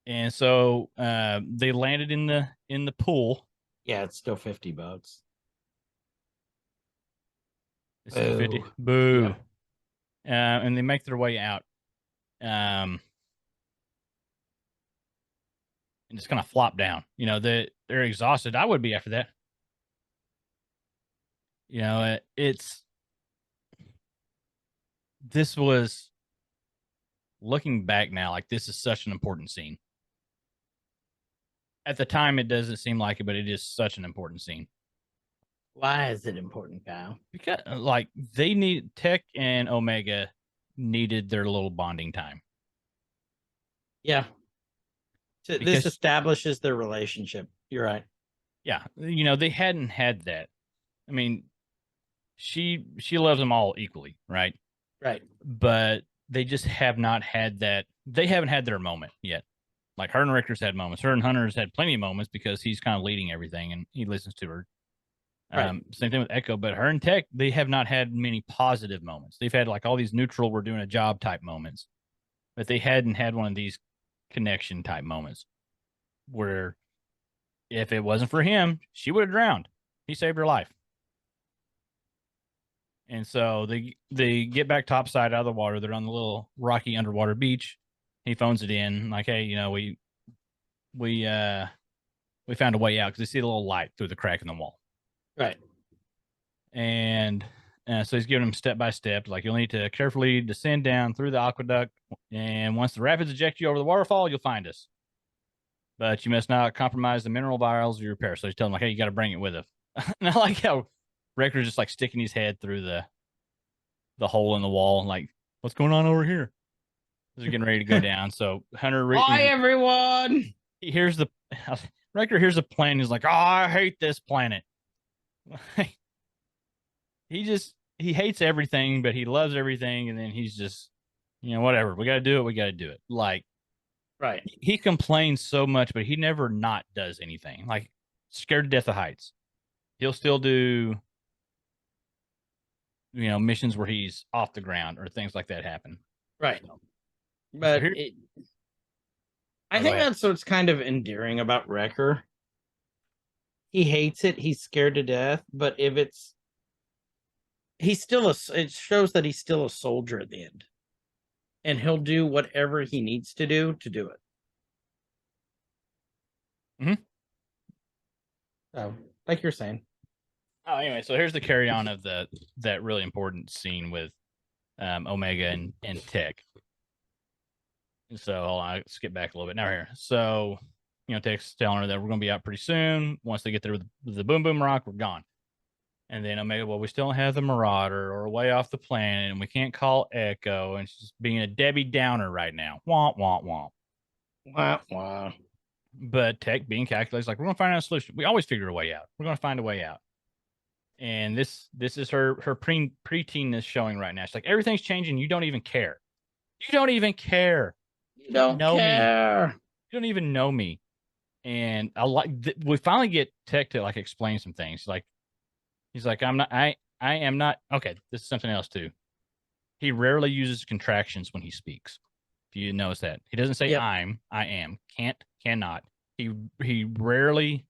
And so they landed in the pool. Yeah, it's still $50. It's still 50. Boo. Yeah. And they make their way out. And just kind of flop down. You know, they're exhausted. I would be after that. You know, this was, looking back now, like this is such an important scene. At the time, it doesn't seem like it, but it is such an important scene. Why is it important, Kyle? Because like they need Tech and Omega needed their little bonding time. Yeah. This establishes their relationship. You're right. Yeah. You know, they hadn't had that. I mean, she loves them all equally, right? Right. But they just have not had that. They haven't had their moment yet. Like her and Ricker's had moments. Her and Hunter's had plenty of moments because he's kind of leading everything and he listens to her. Right. Same thing with Echo, but her and Tech, they have not had many positive moments. They've had like all these neutral, we're doing a job type moments, but they hadn't had one of these connection type moments where if it wasn't for him, she would have drowned. He saved her life. And so they get back topside out of the water. They're on the little rocky underwater beach. He phones it in like, hey, you know, we found a way out because they see a little light through the crack in the wall. Right. And so he's giving him step by step, like you'll need to carefully descend down through the aqueduct. And once the rapids eject you over the waterfall, you'll find us. But you must not compromise the mineral vials of your repair. So he's telling him, like, hey, you got to bring it with us. And I like how Wrecker's just like sticking his head through the hole in the wall. Like, what's going on over here? They're getting ready to go down. So Hunter, hi everyone. He hears Wrecker hears the plan. He's like, oh, I hate this planet. He hates everything, but he loves everything. And then he's just, you know, whatever. We got to do it. We got to do it. Like, right. He complains so much, but he never not does anything. Like, scared to death of heights. He'll still do, you know, missions where he's off the ground or things like that happen. Right. So, but I Go think ahead. that's what's kind of endearing about Wrecker. He hates it. He's scared to death. But if it shows that he's still a soldier at the end, and he'll do whatever he needs to do it. Mhm. So, like you're saying. Oh, anyway, so here's the carry on of that really important scene with Omega and Tech. So hold on, I'll skip back a little bit now here. So, Tech's telling her that we're going to be out pretty soon. Once they get there with the boom boom rock, we're gone. And then Omega, well, we still don't have the Marauder or way off the planet, and we can't call Echo, and she's being a Debbie Downer right now. Womp, womp, womp. Wah, wah. But Tech, being calculated, is like, we're going to find out a solution. We always figure a way out. We're going to find a way out. And this is her preteenness showing right now. She's like, everything's changing. You don't even care. You don't even care. You don't know me. care. You don't even know me. And I like we finally get Tech to like explain some things. He's like, I am not. Okay, this is something else too. He rarely uses contractions when he speaks. If you notice that, he doesn't say Yep. I am, can't, cannot. He rarely.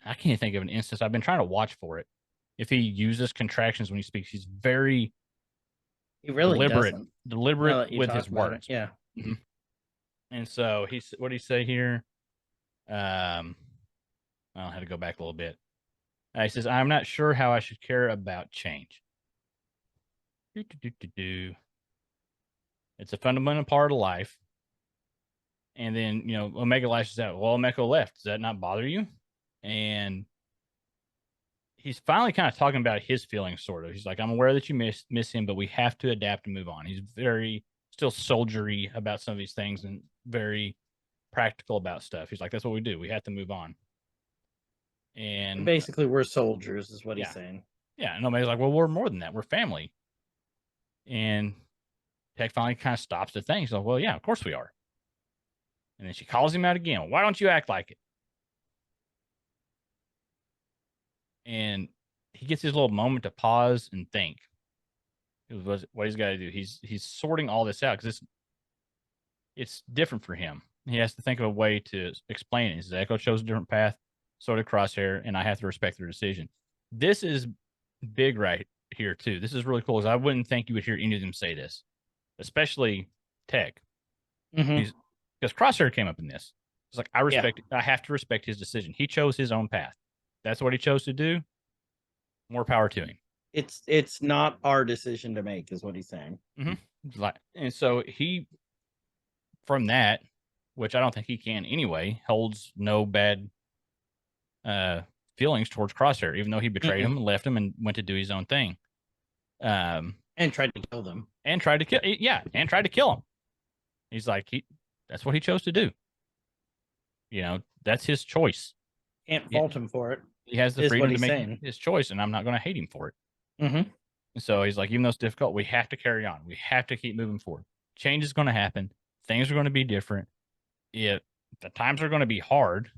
I can't think of an instance. I've been trying to watch for it. If he uses contractions when he speaks, he's very He really deliberate doesn't. deliberate with his words. Yeah. Mm-hmm. And so what did he say here? I'll have to go back a little bit. He says, I'm not sure how I should care about change. It's a fundamental part of life. And then, Omega lashes out, well, Omega left. Does that not bother you? And he's finally kind of talking about his feelings, sort of. He's like, I'm aware that you miss him, but we have to adapt and move on. He's very still soldiery about some of these things and very practical about stuff. He's like, that's what we do. We have to move on. And basically, we're soldiers, is what he's saying. Yeah, and Omega's like, well, we're more than that. We're family. And Tech finally kind of stops the thing. He's like, well, yeah, of course we are. And then she calls him out again. Why don't you act like it? And he gets his little moment to pause and think. What he's got to do. He's sorting all this out because it's different for him. He has to think of a way to explain it. He says, Echo chose a different path, so did Crosshair, and I have to respect their decision. This is big right here, too. This is really cool because I wouldn't think you would hear any of them say this, especially Tech. Mm-hmm. Because Crosshair came up in this. It's like, I have to respect his decision. He chose his own path. That's what he chose to do. More power to him. It's not our decision to make, is what he's saying. Mm-hmm. And so he, from that, which I don't think he can anyway, holds no bad feelings towards Crosshair, even though he betrayed him and left him and went to do his own thing. And tried to kill them. And tried to kill him. He's like, that's what he chose to do. That's his choice. Can't fault him for it. He has the freedom to make his choice, and I'm not going to hate him for it. Mm-hmm. So he's like, even though it's difficult, we have to carry on. We have to keep moving forward. Change is going to happen. Things are going to be different. The times are going to be hard.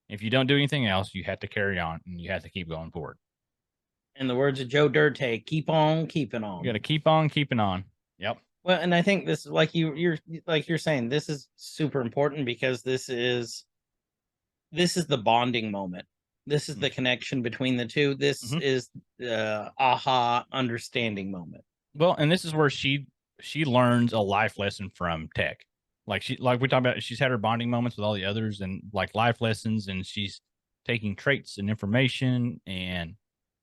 If you don't do anything else, you have to carry on, and you have to keep going forward. In the words of Joe Dirte, keep on keeping on. You got to keep on keeping on. Yep. Well, and I think this, like you're saying, this is super important because this is the bonding moment. This is the connection between the two. This is the aha understanding moment. Well, and this is where she learns a life lesson from Tech. Like we talked about, she's had her bonding moments with all the others and like life lessons, and she's taking traits and information and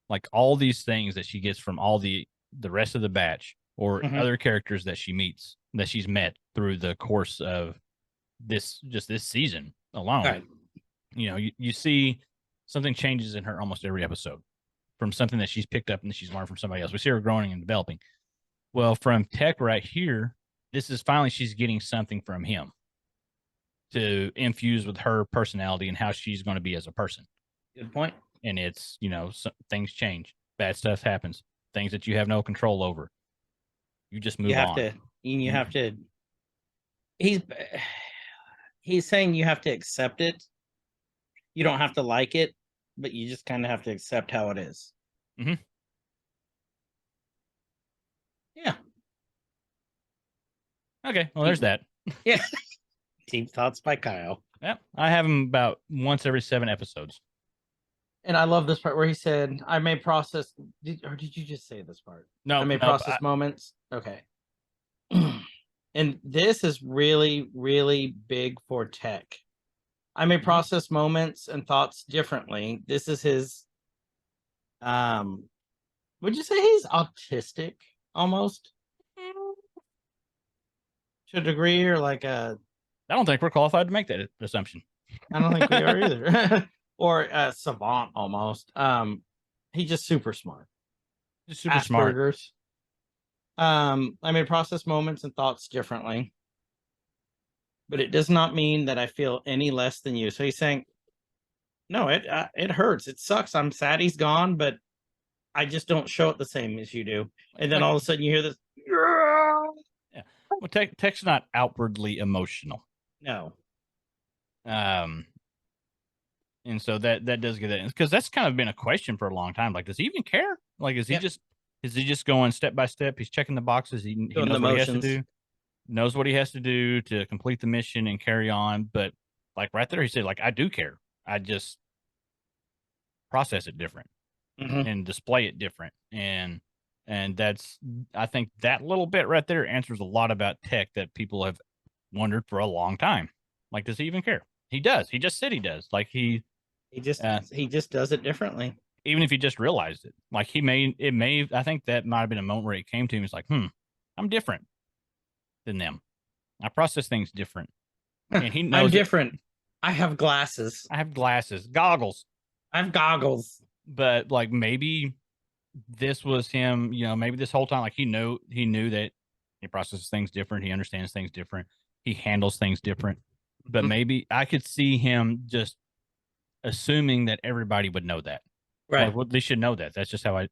like all these things that she gets from all the rest of the batch or other characters that she's met through the course of this season alone. Right. You see something changes in her almost every episode from something that she's picked up and that she's learned from somebody else. We see her growing and developing. Well, from Tech right here, this is finally she's getting something from him to infuse with her personality and how she's going to be as a person. Good point. And it's, things change. Bad stuff happens. Things that you have no control over. You just move on. You have to. He's saying you have to accept it. You don't have to like it, but you just kind of have to accept how it is. Mm-hmm. Yeah. Okay. Well, there's that. Yeah. Deep Thoughts by Kyle. Yep. I have him about once every 7 episodes. And I love this part where he said, I may process. Or did you just say this part? No, I may process moments. Okay. And this is really, really big for Tech. I may process moments and thoughts differently. This is his. Would you say he's autistic almost? To a degree, or like a. I don't think we're qualified to make that assumption. I don't think we are either. Or a savant almost. He's just super smart. Just super smart. Asperger's. I may process moments and thoughts differently, but it does not mean that I feel any less than you. So he's saying, no, it hurts. It sucks. I'm sad he's gone, but I just don't show it the same as you do. And then all of a sudden you hear this. Yeah. Well, Tech's not outwardly emotional. No. And so that does get it, because that's kind of been a question for a long time. Like, does he even care? Like, is he just going step by step? He's checking the boxes. He knows what he has to do. Knows what he has to do to complete the mission and carry on. But like right there, he said, like, I do care. I just process it different and display it different. And that's, I think that little bit right there answers a lot about Tech that people have wondered for a long time. Like, does he even care? He does. He just said he does. Like he just does it differently. Even if he just realized it, like I think that might have been a moment where it came to him. He's like, I'm different than them. I process things different. And he knows I'm different. I have glasses. Goggles. I have goggles. But like, maybe this was him, maybe this whole time, like he knew that he processes things different. He understands things different. He handles things different. But maybe I could see him just assuming that everybody would know that. Right. Like, well, they should know that. That's just how I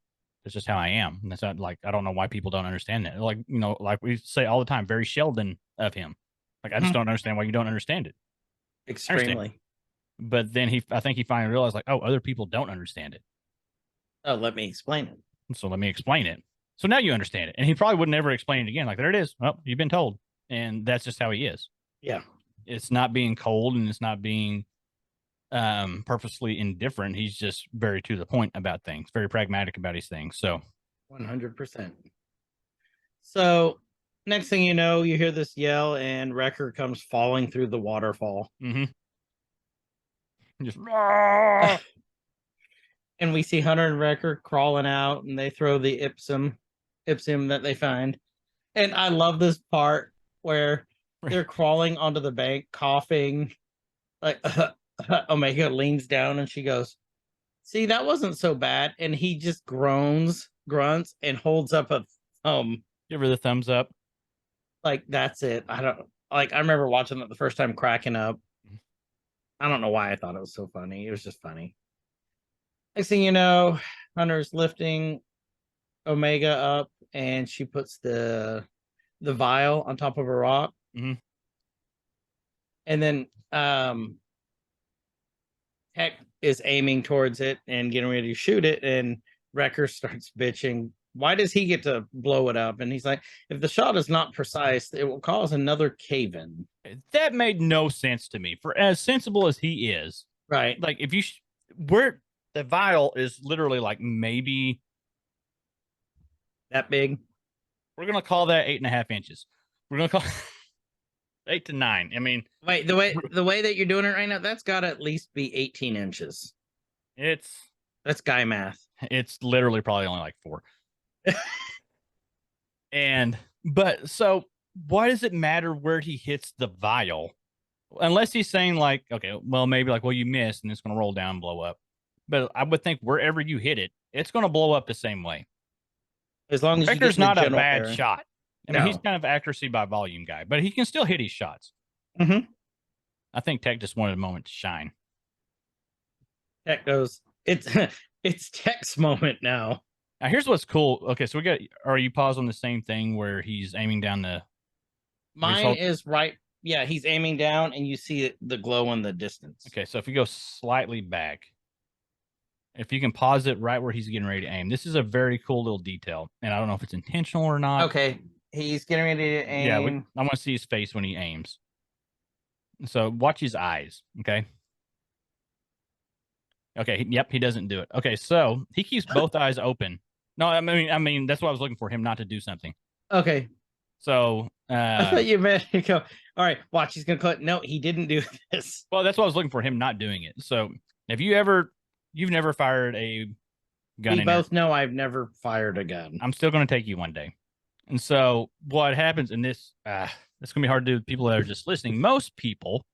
am. And that's not like, I don't know why people don't understand that. Like, like we say all the time, very Sheldon of him. Like, I just don't understand why you don't understand it. Extremely. But then I think he finally realized, like, oh, other people don't understand it. Oh, let me explain it. So let me explain it. So now you understand it. And he probably would never explain it again. Like, there it is. Oh, you've been told. And that's just how he is. Yeah. It's not being cold, and it's not being purposely indifferent. He's just very to the point about things, very pragmatic about his things. So 100%. So next thing you know, you hear this yell, and Wrecker comes falling through the waterfall. Just and we see Hunter and Wrecker crawling out, and they throw the Ipsum that they find. And I love this part where they're crawling onto the bank, coughing. Like Omega leans down, and she goes, "See, that wasn't so bad." And he just grunts, and holds up a thumb. Give her the thumbs up. Like, that's it. I remember watching it the first time, cracking up. I don't know why I thought it was so funny. It was just funny. Next thing you know, Hunter's lifting Omega up, and she puts the vial on top of a rock. And then Heck is aiming towards it and getting ready to shoot it, and Wrecker starts bitching. Why does he get to blow it up? And he's like, if the shot is not precise, it will cause another cave-in. That made no sense to me. For as sensible as he is, right? Like, if you where the vial is literally like maybe that big. We're gonna call that 8.5 inches. We're gonna call 8 to 9. I mean, wait, the way that you're doing it right now, that's got to at least be 18 inches. That's guy math. It's literally probably only like 4. But so why does it matter where he hits the vial? Unless he's saying like, okay, well, maybe like, well, you missed and it's going to roll down and blow up. But I would think wherever you hit it, it's going to blow up the same way. As long as Vector's not a bad shot. I mean, he's kind of accuracy by volume guy, but he can still hit his shots. I think Tech just wanted a moment to shine. Tech goes, it's Tech's moment now. Now, here's what's cool. Okay, so are you paused on the same thing where he's aiming down the... Mine is right. Yeah, he's aiming down, and you see the glow in the distance. Okay, so if you go slightly back, if you can pause it right where he's getting ready to aim, this is a very cool little detail, and I don't know if it's intentional or not. Okay, he's getting ready to aim. Yeah, I want to see his face when he aims. So watch his eyes. Okay. Okay. Yep. He doesn't do it. Okay. So he keeps both eyes open. No, I mean, that's what I was looking for him not to do something. Okay. So, I thought you meant you go, all right, watch, he's gonna click. No, he didn't do this. well, that's what I was looking for him not doing it. So if you've never fired a gun. We both know I've never fired a gun. I'm still going to take you one day. And so what happens in this, it's going to be hard to do with people that are just listening. Most people,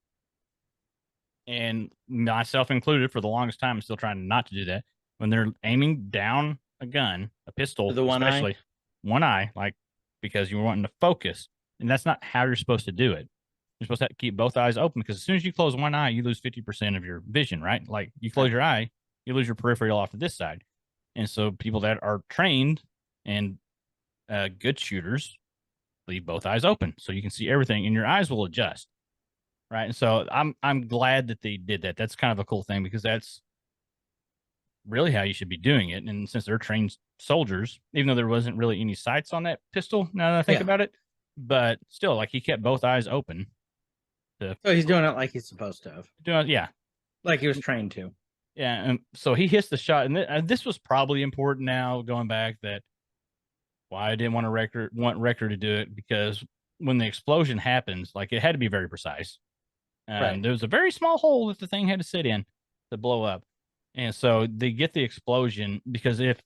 and myself included, for the longest time, I'm still trying not to do that. When they're aiming down a gun, a pistol, The one especially eye? one eye, like because you're wanting to focus. And that's not how you're supposed to do it. You're supposed to keep both eyes open because as soon as you close one eye, you lose 50% of your vision, right? Like you close your eye, you lose your peripheral off to this side. And so people that are trained and good shooters leave both eyes open so you can see everything and your eyes will adjust. Right. And so I'm glad that they did that. That's kind of a cool thing because that's really how you should be doing it. And since they're trained soldiers, even though there wasn't really any sights on that pistol, now that I think about it, but still, like he kept both eyes open. So he's doing it like he's supposed to have. Yeah. Like he was trained to. Yeah. And so he hits the shot. And this was probably important now going back that why I didn't want Wrecker to do it because when the explosion happens, like it had to be very precise. Right. There was a very small hole that the thing had to sit in to blow up. And so they get the explosion because if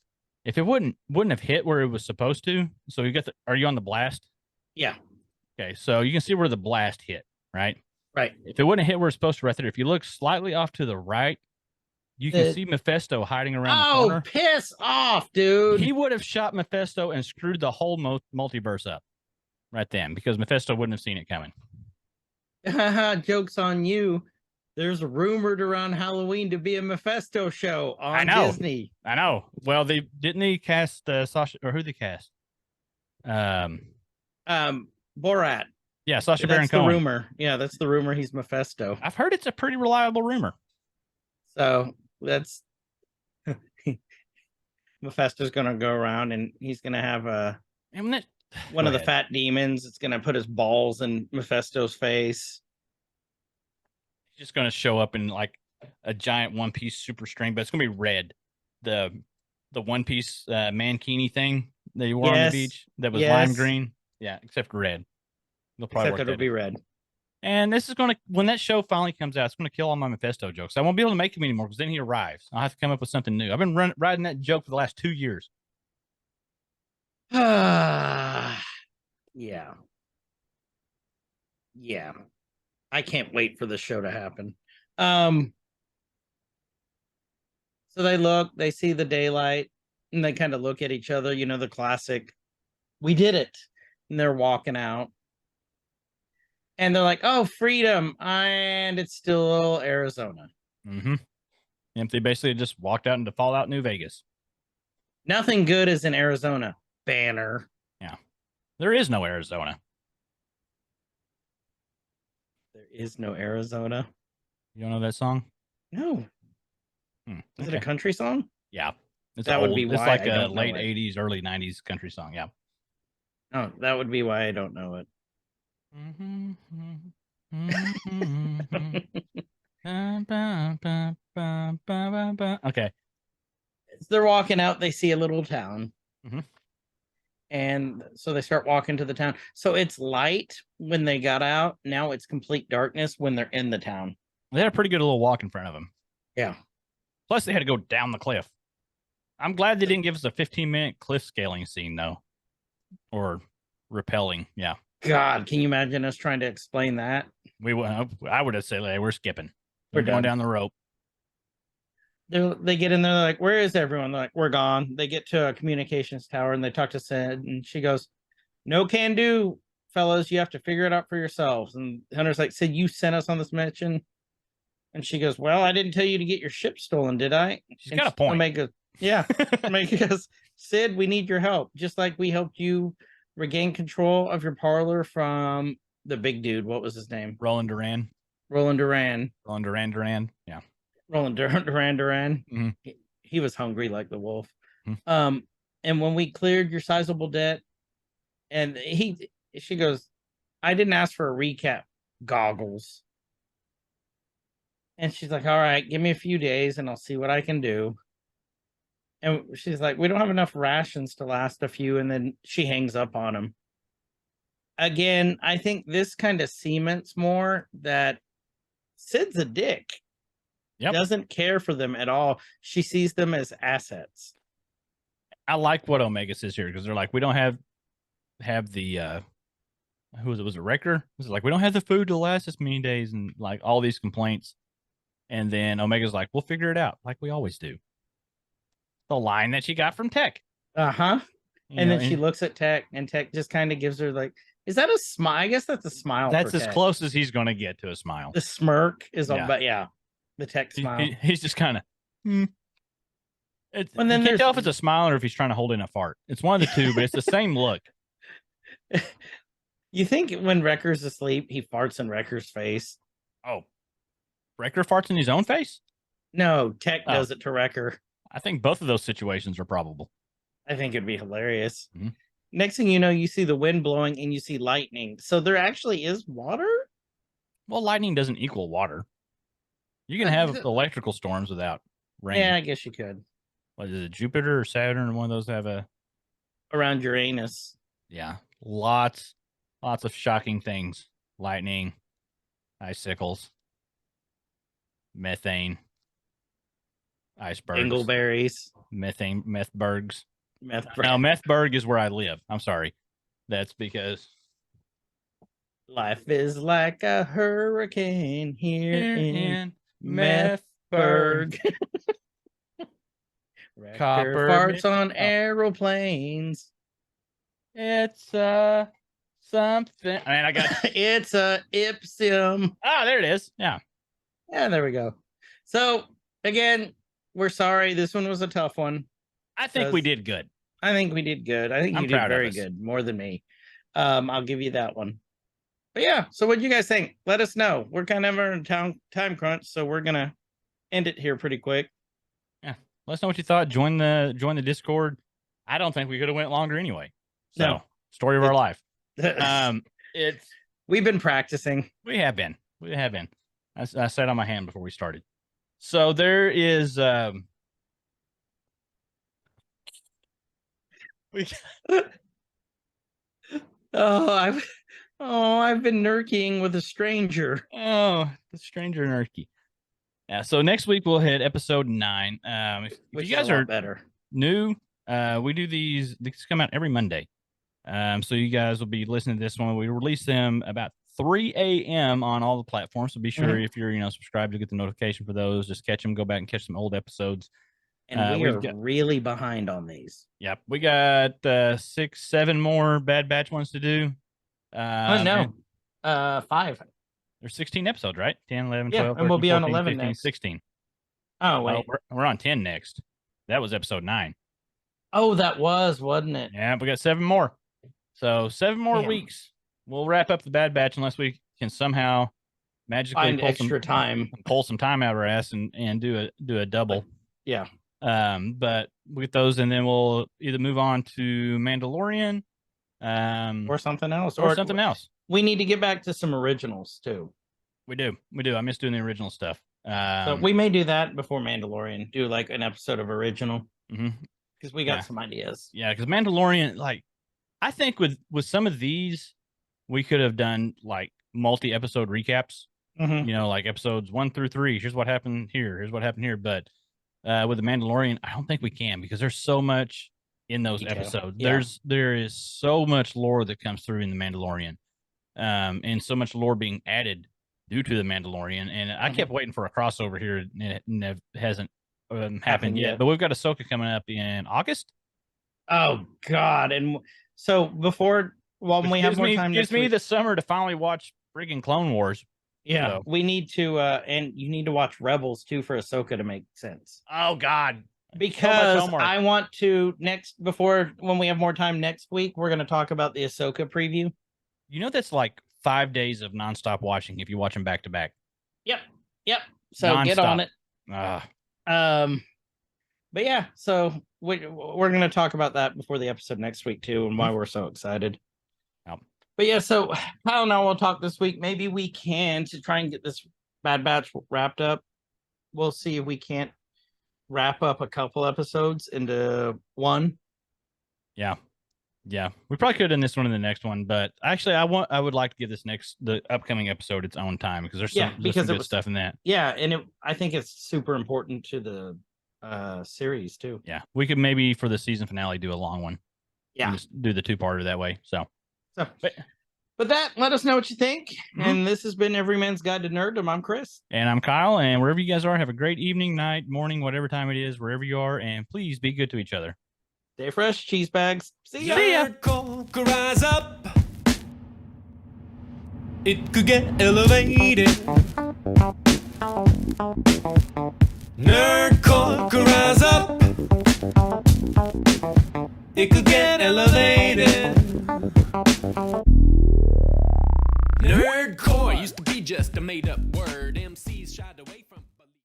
it wouldn't have hit where it was supposed to. So you got are you on the blast? Yeah. Okay. So you can see where the blast hit, right? Right. If it wouldn't hit where it's supposed to right there, if you look slightly off to the right, you can see Mephisto hiding around the corner. Oh, piss off, dude. He would have shot Mephisto and screwed the whole multiverse up right then because Mephisto wouldn't have seen it coming. Joke's on you. There's rumored around Halloween to be a Mephisto show on Disney. I know. Well, they cast Sasha, or who they cast? Borat. Yeah, Sacha Baron Cohen. That's the rumor. Yeah, that's the rumor. He's Mephisto. I've heard it's a pretty reliable rumor. So that's Mephisto's gonna go around and he's gonna have one of the fat demons. It's gonna put his balls in Mephisto's face. He's just gonna show up in like a giant one piece super string, but it's gonna be red. The one piece mankini thing that you wore on the beach that was lime green. Yeah, except red. They'll probably except it'll be red. And this is going to, when that show finally comes out, it's going to kill all my Mephisto jokes. I won't be able to make them anymore because then he arrives. I'll have to come up with something new. I've been riding that joke for the last 2 years. Yeah. I can't wait for the show to happen. So they see the daylight, and they kind of look at each other, the classic, we did it. And they're walking out. And they're like, oh, freedom. And it's still Arizona. Mm-hmm. And they basically just walked out into Fallout New Vegas. Nothing good is in Arizona. Banner. Yeah. There is no Arizona. There is no Arizona. You don't know that song? No. Is it a country song? Yeah. That would be why. It's like a late 80s, early 90s country song. Yeah. Oh, that would be why I don't know it. Okay. As they're walking out, they see a little town. Mm-hmm. And so they start walking to the town. So it's light when they got out. Now it's complete darkness when they're in the town. They had a pretty good little walk in front of them. Yeah. Plus, they had to go down the cliff. I'm glad they didn't give us a 15-minute cliff scaling scene, though. Or rappelling. Yeah. God, can you imagine us trying to explain that? I would have said, hey, we're skipping. We're We're going done. down the rope. They get in there, they're like, where is everyone? They're like, we're gone. They get to a communications tower and they talk to Sid, and she goes, no can do, fellas. You have to figure it out for yourselves. And Hunter's like, Sid, you sent us on this mission. And she goes, well, I didn't tell you to get your ship stolen, did I? She's got a point. Meg goes, yeah. Meg goes, Sid, we need your help. Just like we helped you regain control of your parlor from the big dude. What was his name? Roland Duran. Yeah. Roland Duran. Roland Duran. Mm-hmm. He was hungry like the wolf. Mm-hmm. And when we cleared your sizable debt, and she goes, I didn't ask for a recap, Goggles. And she's like, all right, give me a few days and I'll see what I can do. And she's like, we don't have enough rations to last a few. And then she hangs up on him. Again, I think this kind of cements more that Sid's a dick. Yep. Doesn't care for them at all. She sees them as assets. I like what Omega says here because they're like, we don't have the who was it? Was it Wrecker? Was it like we don't have the food to last us many days and like all these complaints. And then Omega's like, we'll figure it out, like we always do. The line that she got from Tech. Uh-huh. You And know, then she looks at Tech, and Tech just kind of gives her like, is that a smile? I guess that's a smile. that's for as Tech. close as he's going to get to a smile. The smirk is Yeah. on, but yeah, the Tech smile. He's just kind of. It's, And then you can't tell if there's- it's a smile or if he's trying to hold in a fart. It's one of the two, but it's the same look. You think when Wrecker's asleep, he farts in Wrecker's face? Oh, Wrecker farts in his own face? No, Tech Oh. does it to Wrecker. I think both of those situations are probable. I think it'd be hilarious. Mhm. Next thing you know, you see the wind blowing and you see lightning. So there actually is water? Well, lightning doesn't equal water. You can have electrical storms without rain. Yeah, I guess you could. What is it, Jupiter or Saturn? One of those have a Around Uranus. yeah, lots of shocking things: lightning, icicles, methane, icebergs, Dingleberries. methbergs. Meth. Now, Methberg is where I live. I'm sorry, that's because Life is like a hurricane here in Methberg. Methberg. Wrecker Copper farts on oh. aeroplanes. It's something. I mean, I got It's a Ipsum. there it is. Yeah. Yeah, there we go. So again, we're sorry. This one was a tough one. I think we did good. I think we did good. I think I'm you did proud of very us. good, more than me. I'll give you that one. But yeah, so what do you guys think? Let us know. We're kind of on a time crunch, so we're gonna end it here pretty quick. Let us know what you thought. Join the Discord. I don't think we could have went longer anyway. So No. story of our life. It's We've been practicing. we have been. I sat on my hand before we started. So there is we I've been nerking with a stranger. oh the stranger Nerkie. Yeah, so next week we'll hit episode 9. If Which you guys is a lot are better. new, we do these come out every Monday. So you guys will be listening to this one. We release them about 3 a.m. on all the platforms. So be sure if you're subscribed to get the notification for those. Just catch them, go back and catch some old episodes. And we we've are got- really behind on these. Yep, we got 6, 7 more Bad Batch ones to do. No. 5. There's 16 episodes, right? 10, 11, Yeah, 12, and we'll 13, be on 14, 11 15, next. 16. Oh, wait. We're on 10 next. That was episode 9. Oh, that was, wasn't it? Yeah, we got 7 more. So 7 more Damn. weeks. We'll wrap up the Bad Batch unless we can somehow magically Find extra time. pull some time out of our ass and do a double. Yeah. But we get those, and then we'll either move on to Mandalorian, Or something else. or something else. We need to get back to some originals, too. We do. I miss doing the original stuff. So we may do that before Mandalorian. Do like an episode of original. Mhm. Because we got Yeah. some ideas. Yeah, because Mandalorian, like, I think with some of these, we could have done like multi-episode recaps. Mhm. Like episodes 1 through 3. Here's what happened here. Here's what happened here. But with the Mandalorian, I don't think we can because there's so much in those Detail. episodes. Yeah. There is so much lore that comes through in the Mandalorian, and so much lore being added due to the Mandalorian. And I kept waiting for a crossover here, and it hasn't happened yet. yet. But we've got Ahsoka coming up in August. Oh, God. And so before, when we have more time gives next me week, the summer to finally watch friggin' Clone Wars. yeah, so. we need to, and you need to watch Rebels, too, for Ahsoka to make sense. Oh God. Because homework. I want to when we have more time next week, we're going to talk about the Ahsoka preview. That's like 5 days of nonstop watching if you watch them back to back. Yep. So get on it. But yeah, so we're going to talk about that before the episode next week too, and why we're so excited. Yep. But yeah, so Kyle and I will talk this week. Maybe we can to try and get this Bad Batch wrapped up. We'll see if we can't wrap up a couple episodes into one. Yeah. We probably could have done this one in the next one, but actually, I would like to give the upcoming episode its own time because there's some good stuff in that. Yeah, and I think it's super important to the series too. Yeah, we could maybe for the season finale do a long one. Yeah, and just do the 2-parter that way. So, but that, let us know what you think. Mm-hmm. And this has been Every Man's Guide to Nerddom. I'm Chris. And I'm Kyle. And wherever you guys are, have a great evening, night, morning, whatever time it is, wherever you are. And please be good to each other. Stay fresh, cheese bags. See ya. Nerd could rise up. It could get elevated. Nerd could rise